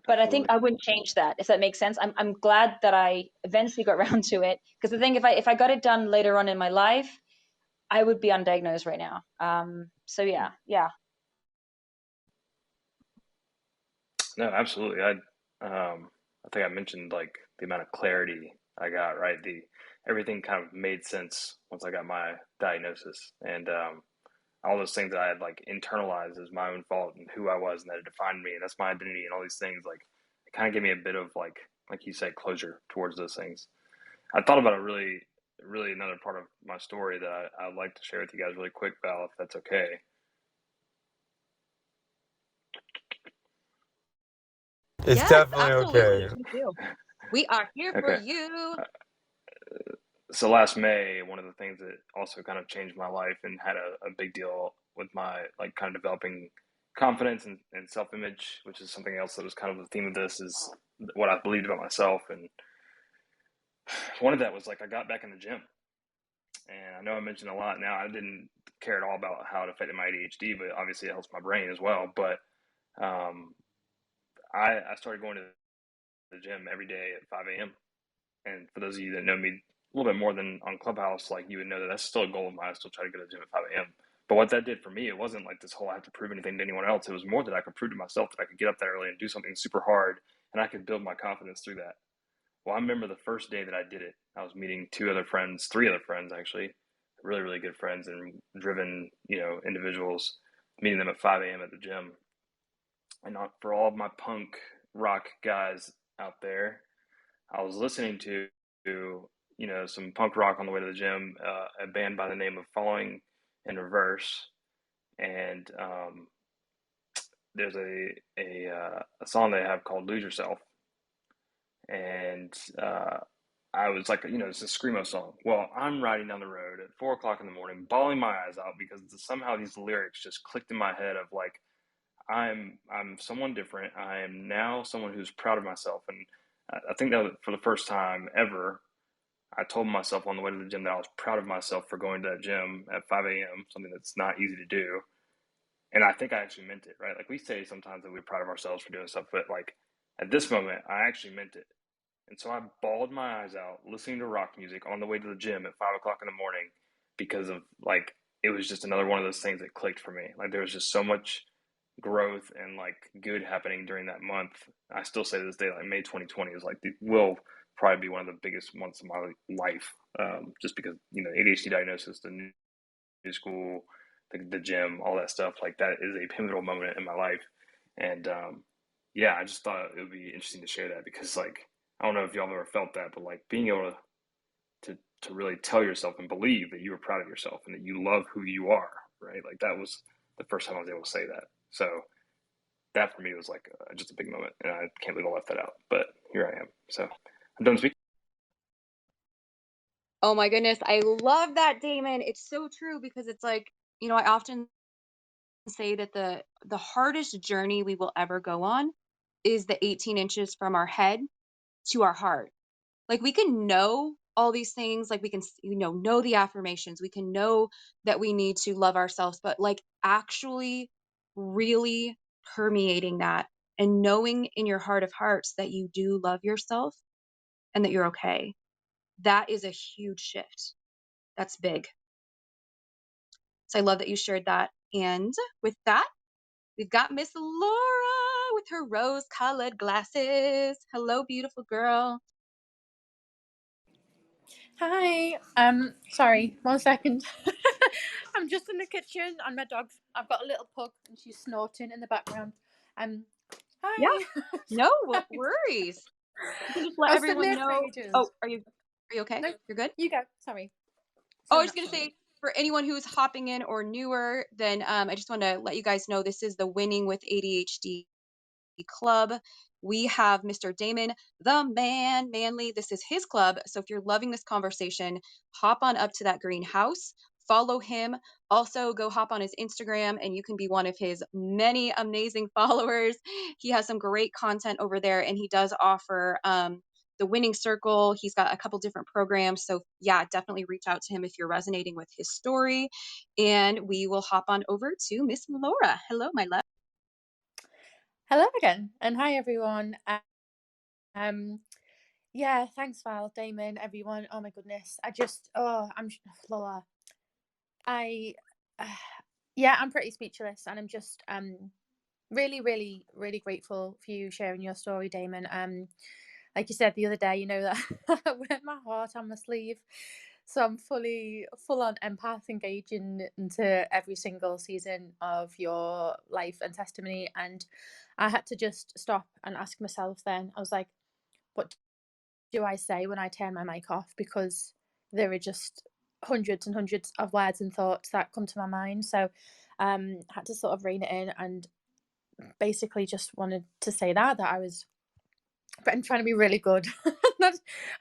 But I think I wouldn't change that, if that makes sense. I'm glad that I eventually got around to it, because I think if I got it done later on in my life, I would be undiagnosed right now. So yeah. No, absolutely. I think I mentioned like the amount of clarity I got, right? Everything kind of made sense once I got my diagnosis, and all those things that I had like internalized as my own fault and who I was and that it defined me and that's my identity and all these things, like it kind of gave me a bit of like you said, closure towards those things. I thought about a really another part of my story that I'd like to share with you guys really quick, Val, if that's okay. It's Yes, definitely absolutely. okay. We do. We are here for Okay. you. So last May, one of the things that also kind of changed my life and had a big deal with my like kind of developing confidence and self-image, which is something else that was kind of the theme of this, is what I believed about myself. And one of that was like I got back in the gym. And I know I mentioned a lot now. I didn't care at all about how it affected my ADHD, but obviously it helps my brain as well. But I started going to the gym every day at 5 a.m. And for those of you that know me a little bit more than on Clubhouse, like you would know that that's still a goal of mine. I still try to go to the gym at 5 a.m. But what that did for me, it wasn't like this whole I have to prove anything to anyone else. It was more that I could prove to myself that I could get up that early and do something super hard, and I could build my confidence through that. Well, I remember the first day that I did it. I was meeting three other friends actually, really, really good friends and driven, individuals, meeting them at 5 a.m. at the gym. And for all of my punk rock guys out there, I was listening to some punk rock on the way to the gym, a band by the name of Falling in Reverse, and there's a song they have called Lose Yourself, and I was like, it's a screamo song. Well, I'm riding down the road at 4 o'clock in the morning, bawling my eyes out because somehow these lyrics just clicked in my head of like, I'm someone different. I am now someone who's proud of myself. And I think that for the first time ever, I told myself on the way to the gym that I was proud of myself for going to that gym at 5 a.m., something that's not easy to do. And I think I actually meant it, right? Like we say sometimes that we're proud of ourselves for doing stuff, but like at this moment, I actually meant it. And so I bawled my eyes out listening to rock music on the way to the gym at 5 o'clock in the morning because of like, it was just another one of those things that clicked for me. Like there was just so much growth and like good happening during that month. I still say to this day, like May 2020 is like, will probably be one of the biggest months of my life. Just because, ADHD diagnosis, the new school, the gym, all that stuff, like that is a pivotal moment in my life. And yeah, I just thought it would be interesting to share that because like, I don't know if y'all have ever felt that, but like being able to really tell yourself and believe that you are proud of yourself and that you love who you are, right? Like that was the first time I was able to say that. So that for me was like just a big moment, and I can't believe I left that out. But here I am. So I'm done speaking. Oh my goodness, I love that, Damon. It's so true because it's like, I often say that the hardest journey we will ever go on is the 18 inches from our head to our heart. Like we can know all these things, like we can, know the affirmations, we can know that we need to love ourselves, but like actually really permeating that and knowing in your heart of hearts that you do love yourself and that you're okay. That is a huge shift. That's big. So I love that you shared that. And with that, we've got Miss Laura with her rose-colored glasses. Hello, beautiful girl. Hi. Sorry, 1 second. I'm just in the kitchen and my dog's. I've got a little pug and she's snorting in the background. Hi. Yeah, no worries. You can just let I was sitting everyone there for know. ages. Oh, are you okay? No, You're good? you go. Sorry. Oh, I was going to say, for anyone who's hopping in or newer, then I just want to let you guys know this is the Winning with ADHD Club. We have Mr. Damon, the man, Manly. This is his club. So if you're loving this conversation, hop on up to that greenhouse, follow him. Also, go hop on his Instagram and you can be one of his many amazing followers. He has some great content over there and he does offer the Winning Circle. He's got a couple different programs. So yeah, definitely reach out to him if you're resonating with his story. And we will hop on over to Miss Laura. Hello, my love. Hello again, and hi everyone. Yeah, thanks, Val, Damon, everyone. Oh my goodness, I'm Laura. Yeah, I'm pretty speechless, and I'm just really, really, really grateful for you sharing your story, Damon. Like you said the other day, that I wear my heart on my sleeve. So I'm full on empath, engaging into every single season of your life and testimony. And I had to just stop and ask myself then, I was like, what do I say when I turn my mic off? Because there are just hundreds and hundreds of words and thoughts that come to my mind. So I had to sort of rein it in and basically just wanted to say that I was trying to be really good.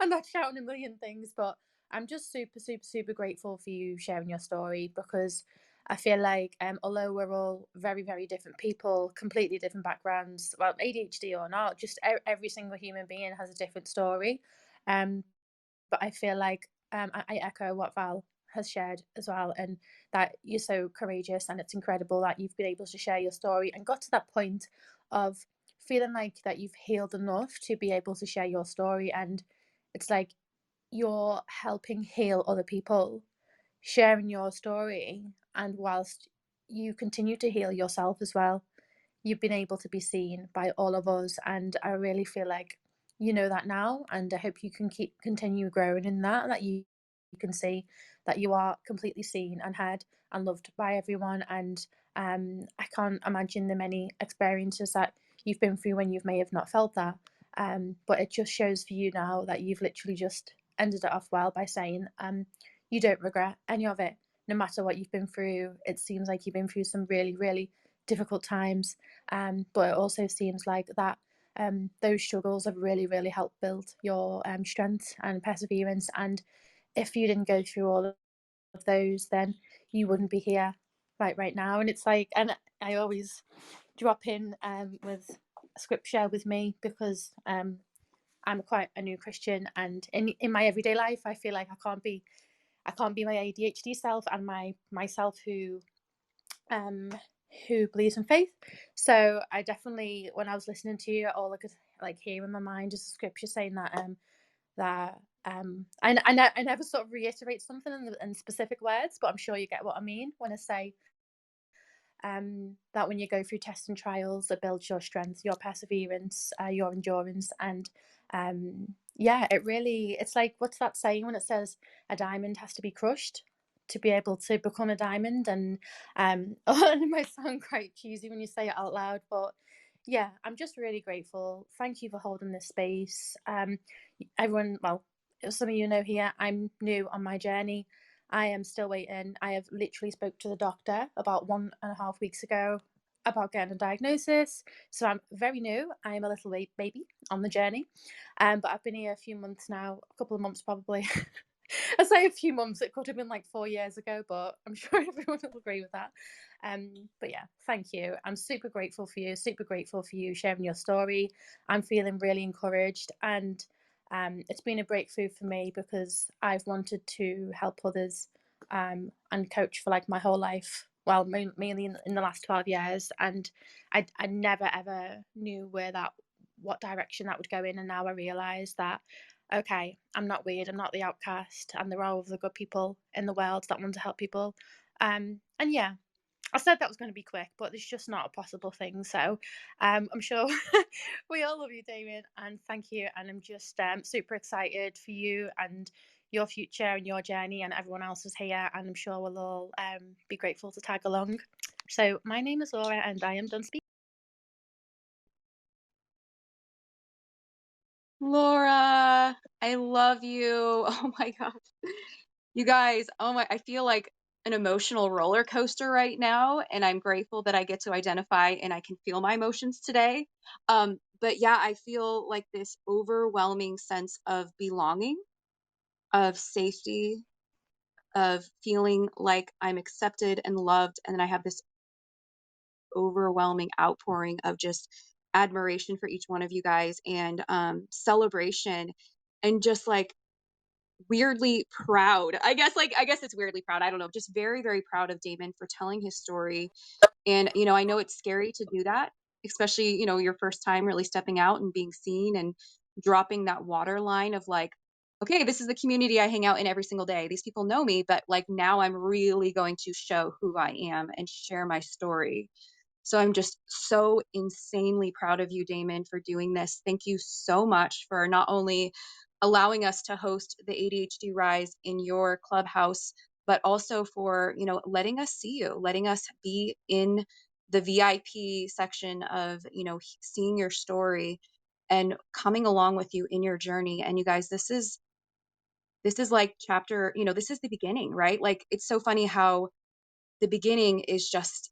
I'm not shouting a million things, but I'm just super, super, super grateful for you sharing your story because I feel like although we're all very, very different people, completely different backgrounds, well, ADHD or not, just every single human being has a different story. But I feel like I echo what Val has shared as well, and that you're so courageous, and it's incredible that you've been able to share your story and got to that point of feeling like that you've healed enough to be able to share your story. And it's like you're helping heal other people, sharing your story, and whilst you continue to heal yourself as well, you've been able to be seen by all of us. And I really feel like you know that now, and I hope you can continue growing in that you can see that you are completely seen and heard and loved by everyone. And I can't imagine the many experiences that you've been through when you may have not felt that, but it just shows for you now that you've literally just ended it off well by saying you don't regret any of it. No matter what you've been through, it seems like you've been through some really, really difficult times, but it also seems like that those struggles have really, really helped build your strength and perseverance. And if you didn't go through all of those, then you wouldn't be here right now. And it's like, and I always drop in with scripture with me, because I'm quite a new Christian, and in my everyday life, I feel like I can't be my ADHD self and myself who believes in faith. So I definitely, when I was listening to you, all I could like hear in my mind is the scripture saying that I never sort of reiterate something in specific words, but I'm sure you get what I mean when I say that when you go through tests and trials, it builds your strength, your perseverance, your endurance. And yeah, it's like, what's that saying when it says a diamond has to be crushed to be able to become a diamond? And it might sound quite cheesy when you say it out loud, but yeah, I'm just really grateful. Thank you for holding this space. Everyone, well, some of you know here, I'm new on my journey. I am still waiting. I have literally spoke to the doctor about 1.5 weeks ago about getting a diagnosis. So I'm very new. I am a little baby on the journey. But I've been here a few months now, a couple of months probably. I say a few months, it could have been like 4 years ago, but I'm sure everyone will agree with that. But yeah, thank you. I'm super grateful for you sharing your story. I'm feeling really encouraged, and it's been a breakthrough for me because I've wanted to help others and coach for like my whole life. Well, mainly in the last 12 years, and I never ever knew what direction that would go in, and now I realise that okay, I'm not weird, I'm not the outcast, and there are other good people in the world that want to help people. And yeah, I said that was going to be quick, but it's just not a possible thing. So I'm sure we all love you, Damien, and thank you. And I'm just super excited for you and your future and your journey, and everyone else is here, and I'm sure we'll all be grateful to tag along. So my name is Laura, and I am done speaking. Laura, I love you. Oh my gosh. You guys, I feel like an emotional roller coaster right now, and I'm grateful that I get to identify and I can feel my emotions today. But yeah, I feel like this overwhelming sense of belonging, of safety, of feeling like I'm accepted and loved, and then I have this overwhelming outpouring of just admiration for each one of you guys, and celebration, and just like weirdly proud. I guess it's weirdly proud. I don't know. Just very, very proud of Damon for telling his story. And, I know it's scary to do that, especially, your first time really stepping out and being seen and dropping that water line of like, okay, this is the community I hang out in every single day. These people know me, but like now I'm really going to show who I am and share my story. So I'm just so insanely proud of you, Damon, for doing this. Thank you so much for not only allowing us to host the ADHD Rise in your clubhouse, but also for, letting us see you, letting us be in the VIP section of, seeing your story and coming along with you in your journey. And you guys, this is like chapter, this is the beginning, right? Like, it's so funny how the beginning is just,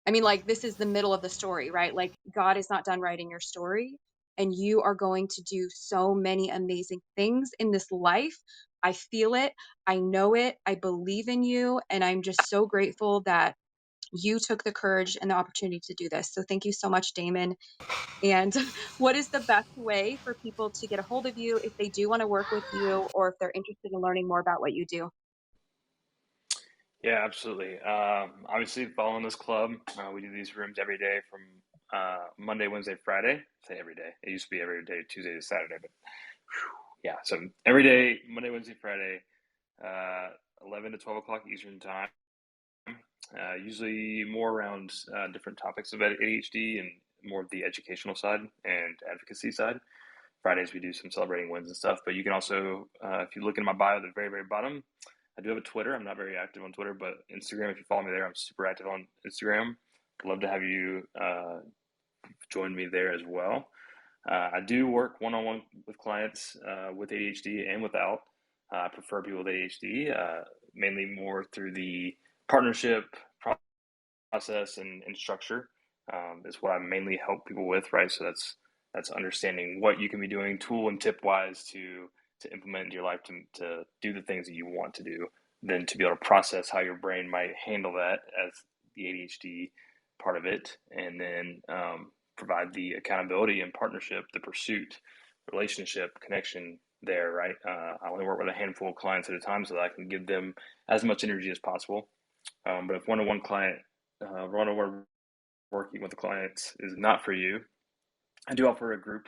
like, this is the middle of the story, right? Like, God is not done writing your story, and you are going to do so many amazing things in this life. I feel it. I know it. I believe in you. And I'm just so grateful that you took the courage and the opportunity to do this. So thank you so much, Damon. And what is the best way for people to get a hold of you if they do want to work with you or if they're interested in learning more about what you do? Yeah, absolutely. Obviously, following this club, we do these rooms every day from Monday, Wednesday, Friday. Say every day. It used to be every day, Tuesday to Saturday, but yeah. So every day, Monday, Wednesday, Friday, 11 to 12 o'clock Eastern time. Usually more around different topics of ADHD and more of the educational side and advocacy side. Fridays we do some celebrating wins and stuff, but you can also, if you look in my bio at the very, very bottom, I do have a Twitter. I'm not very active on Twitter, but Instagram, if you follow me there, I'm super active on Instagram. I'd love to have you join me there as well. I do work one-on-one with clients with ADHD and without. I prefer people with ADHD, mainly more through the partnership process and structure is what I mainly help people with, right? So that's understanding what you can be doing tool and tip wise to implement into your life to do the things that you want to do, then to be able to process how your brain might handle that as the ADHD part of it, and then provide the accountability and partnership, the pursuit, relationship, connection there, right? I only work with a handful of clients at a time so that I can give them as much energy as possible. But if one-on-one client, one-on-one working with the clients is not for you, I do offer a group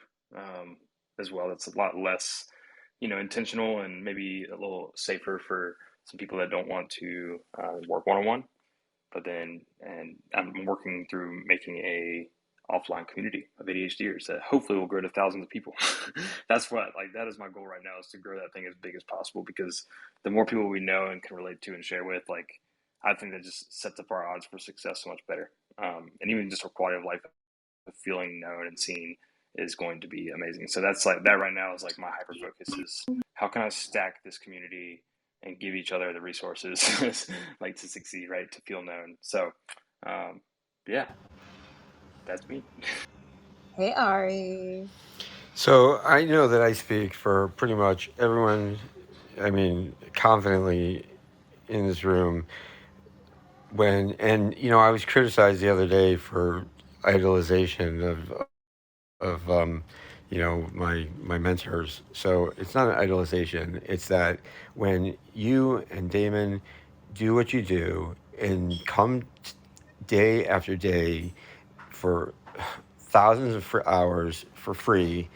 as well. That's a lot less, intentional and maybe a little safer for some people that don't want to work one-on-one. But then, and I'm working through making a offline community of ADHDers that hopefully will grow to thousands of people. That's what, that is my goal right now, is to grow that thing as big as possible, because the more people we know and can relate to and share with, I think that just sets up our odds for success so much better. And even just our quality of life, feeling known and seen, is going to be amazing. So that's that right now is my hyper focus is how can I stack this community and give each other the resources to succeed, right? To feel known. So, yeah, that's me. Hey, Ari. So I know that I speak for pretty much everyone, I mean, confidently in this room I was criticized the other day for idolization of my mentors. So it's not an idolization. It's that when you and Damon do what you do and come day after day for thousands of hours for free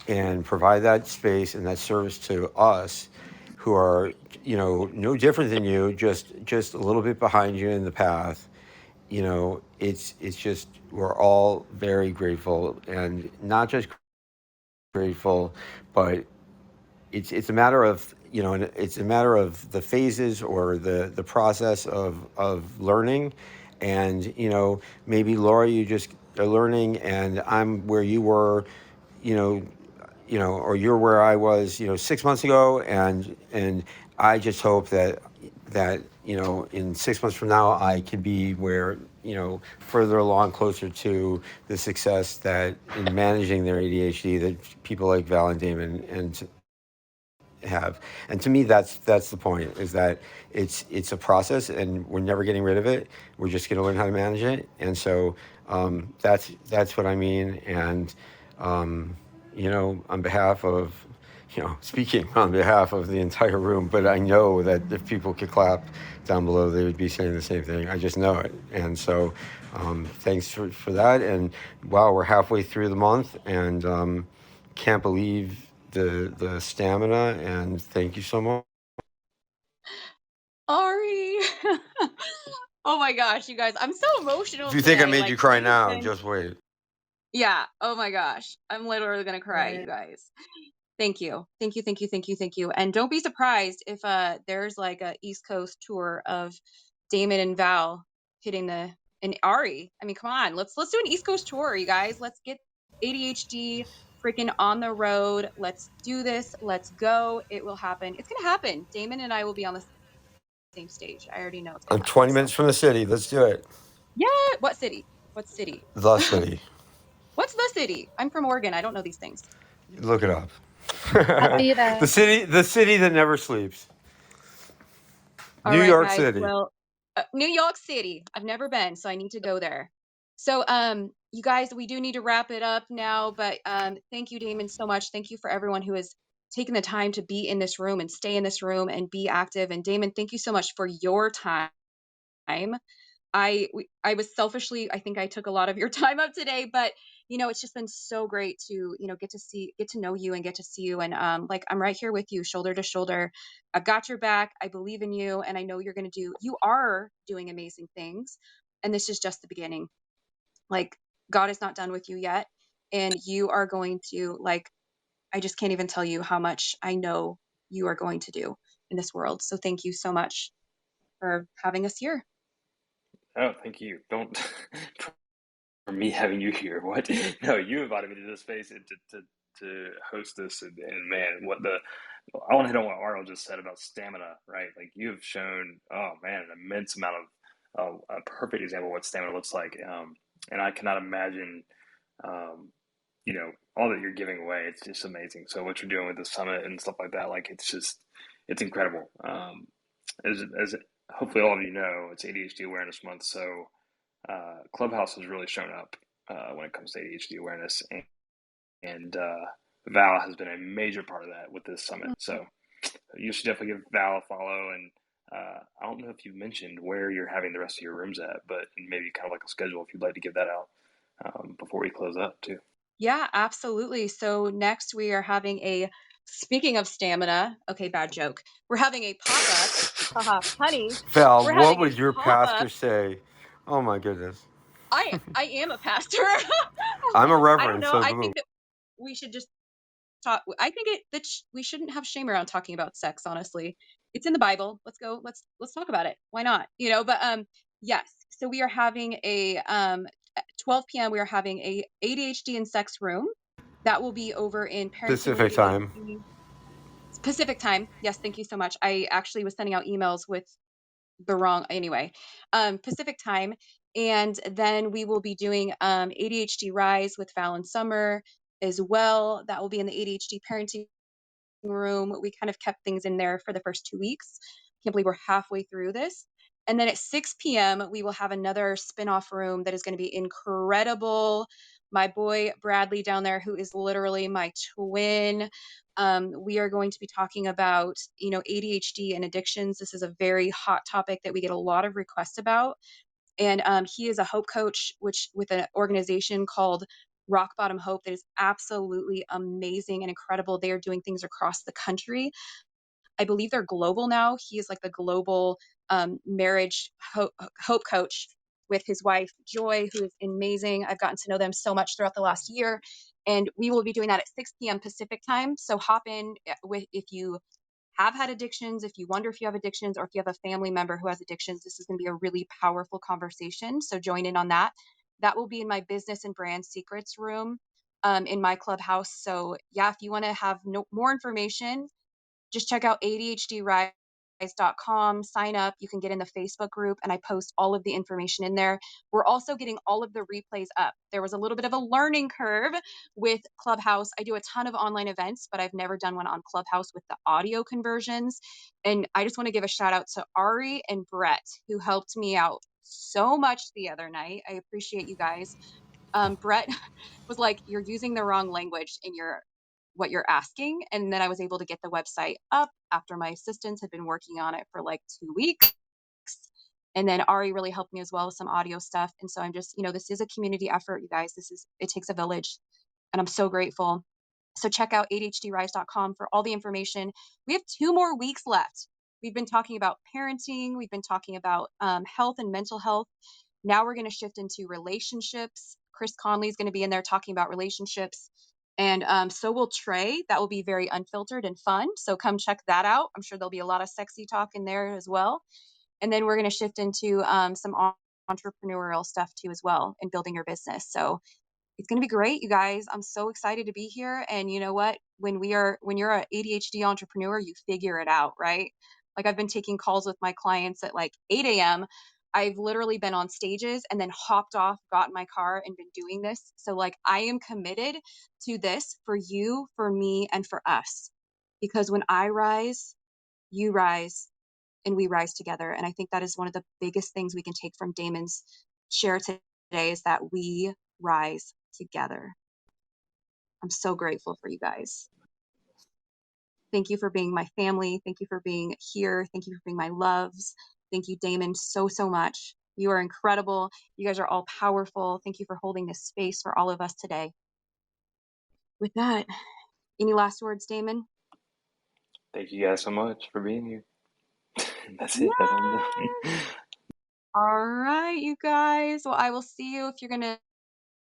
and provide that space and that service to us who are no different than you, just a little bit behind you in the path. It's just, we're all very grateful, and not just grateful, but it's a matter of it's a matter of the phases or the process of learning. And maybe Laura, you just are learning and I'm where you were, you know or you're where I was 6 months ago, and I just hope that in 6 months from now I can be where further along, closer to the success that in managing their ADHD that people like Val and Damon and have. And to me, that's the point, is that it's a process and we're never getting rid of it. We're just going to learn how to manage it. And so that's what I mean. And on behalf of speaking on behalf of the entire room, but I know that if people could clap down below, they would be saying the same thing. I just know it. And so thanks for that. And wow, we're halfway through the month, and can't believe the stamina, and thank you so much. Ari. Oh my gosh, you guys, I'm so emotional If you think I today. made you cry Today's now, been, just wait. yeah, oh my gosh, I'm literally gonna cry, you guys. Thank you. Thank you, thank you, thank you, thank you. And don't be surprised if there's a East Coast tour of Damon and Val hitting and Ari. I mean, come on, let's do an East Coast tour, you guys. Let's get ADHD freaking on the road. Let's do this. Let's go. It will happen. It's gonna happen. Damon and I will be on the same stage. I already know it's gonna I'm happen. 20 So minutes from the city. Let's do it. yeah, what city? What city? The city. What's the city? I'm from Oregon. I don't know these things. Look it up. I'll be there. The city that never sleeps. All New right, York guys. City. Well, New York City. I've never been, so I need to go there. So, you guys, we do need to wrap it up now, but thank you, Damon, so much. Thank you for everyone who has taken the time to be in this room and stay in this room and be active. And Damon, thank you so much for your time. I was selfishly, I think I took a lot of your time up today, but it's just been so great to, get to know you and get to see you. And like, I'm right here with you, shoulder to shoulder. I've got your back. I believe in you. And I know you are doing amazing things. And this is just the beginning. Like, God is not done with you yet. And you are going to, like, I just can't even tell you how much I know you are going to do in this world. So thank you so much for having us here. Oh, thank you. Don't for me having you here. What? No, you invited me to this space and to host this, and man, I want to hit on what Arnold just said about stamina, right? Like you have shown, oh man, an immense amount of a perfect example of what stamina looks like, and I cannot imagine, all that you're giving away. It's just amazing. So what you're doing with the summit and stuff like that, like it's incredible. As hopefully all of you know, it's ADHD Awareness Month, so Clubhouse has really shown up when it comes to ADHD awareness, and Val has been a major part of that with this summit. So you should definitely give Val a follow. And I don't know if you mentioned where you're having the rest of your rooms at, but maybe kind of like a schedule if you'd like to give that out before we close up too. Yeah, absolutely. So next we are having speaking of stamina, okay, bad joke. We're having a pop-up. Haha, honey. Val, We're what having a would your pop-up. pastor say? Oh my goodness. I am a pastor. I'm a I don't reverend, know. so I think that we should just talk. I think we shouldn't have shame around talking about sex, honestly. It's in the Bible. Let's go. Let's talk about it. Why not? But yes. So we are having at 12 p.m. we are having a ADHD and sex room. That will be over in Parenting with Pacific time. ADHD. Pacific time. Yes, thank you so much. I actually was sending out emails with the wrong, anyway, Pacific time. And then we will be doing ADHD Rise with Val and Summer as well. That will be in the ADHD parenting room. We kind of kept things in there for the first 2 weeks. Can't believe we're halfway through this. And then at 6 p.m., we will have another spin-off room that is going to be incredible. My boy Bradley down there, who is literally my twin. We are going to be talking about, ADHD and addictions. This is a very hot topic that we get a lot of requests about. And he is a hope coach, which with an organization called Rock Bottom Hope that is absolutely amazing and incredible. They are doing things across the country. I believe they're global now. He is like the global marriage hope coach with his wife, Joy, who is amazing. I've gotten to know them so much throughout the last year. And we will be doing that at 6 p.m. Pacific time. So hop in if you have had addictions, if you wonder if you have addictions, or if you have a family member who has addictions. This is going to be a really powerful conversation. So join in on that. That will be in my business and brand secrets room in my Clubhouse. So yeah, if you want to have more information, just check out ADHDrise.com, sign up. You can get in the Facebook group, and I post all of the information in there. We're also getting all of the replays up. There was a little bit of a learning curve with Clubhouse. I do a ton of online events, but I've never done one on Clubhouse with the audio conversions. And I just want to give a shout out to Ari and Brett, who helped me out so much the other night. I appreciate you guys. Brett was like, you're using the wrong language in what you're asking. And then I was able to get the website up after my assistants had been working on it for like 2 weeks. And then Ari really helped me as well with some audio stuff. And so I'm just, this is a community effort, you guys. It takes a village, and I'm so grateful. So check out ADHDrise.com for all the information. We have 2 more weeks left. We've been talking about parenting. We've been talking about health and mental health. Now we're going to shift into relationships. Chris Conley is going to be in there talking about relationships. And so will Trey. That will be very unfiltered and fun. So come check that out. I'm sure there'll be a lot of sexy talk in there as well. And then we're going to shift into some entrepreneurial stuff too as well, and building your business. So it's going to be great, you guys. I'm so excited to be here. And you know what? When you're an ADHD entrepreneur, you figure it out, right? Like I've been taking calls with my clients at like 8 a.m. I've literally been on stages and then hopped off, got in my car, and been doing this. So like I am committed to this for you, for me, and for us. Because when I rise, you rise. and we rise together. And I think that is one of the biggest things we can take from Damon's share today, is that we rise together. I'm so grateful for you guys. Thank you for being my family. Thank you for being here. Thank you for being my loves. Thank you, Damon, so much. You are incredible. You guys are all powerful. Thank you for holding this space for all of us today. With that, any last words, Damon? Thank you guys so much for being here. That's it. Yes. I'm done. All right, you guys. Well, I will see you if you're going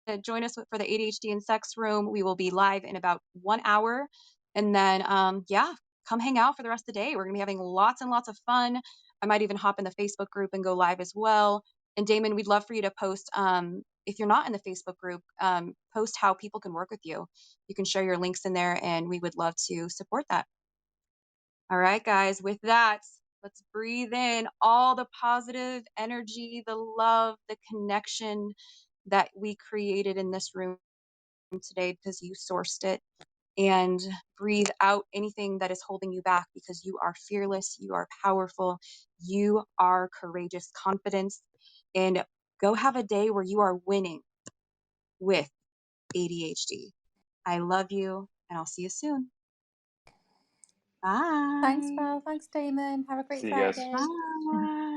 to join us for the ADHD and sex room. We will be live in about 1 hour. And then, yeah, come hang out for the rest of the day. We're going to be having lots and lots of fun. I might even hop in the Facebook group and go live as well. And Damon, we'd love for you to post, if you're not in the Facebook group, post how people can work with you. You can share your links in there, and we would love to support that. All right, guys, with that, let's breathe in all the positive energy, the love, the connection that we created in this room today because you sourced it, and breathe out anything that is holding you back, because you are fearless, you are powerful, you are courageous. Confidence, and go have a day where you are winning with ADHD. I love you, and I'll see you soon. Bye. Thanks, Val. Thanks, Damon. Have a great See you guys. Friday. Bye.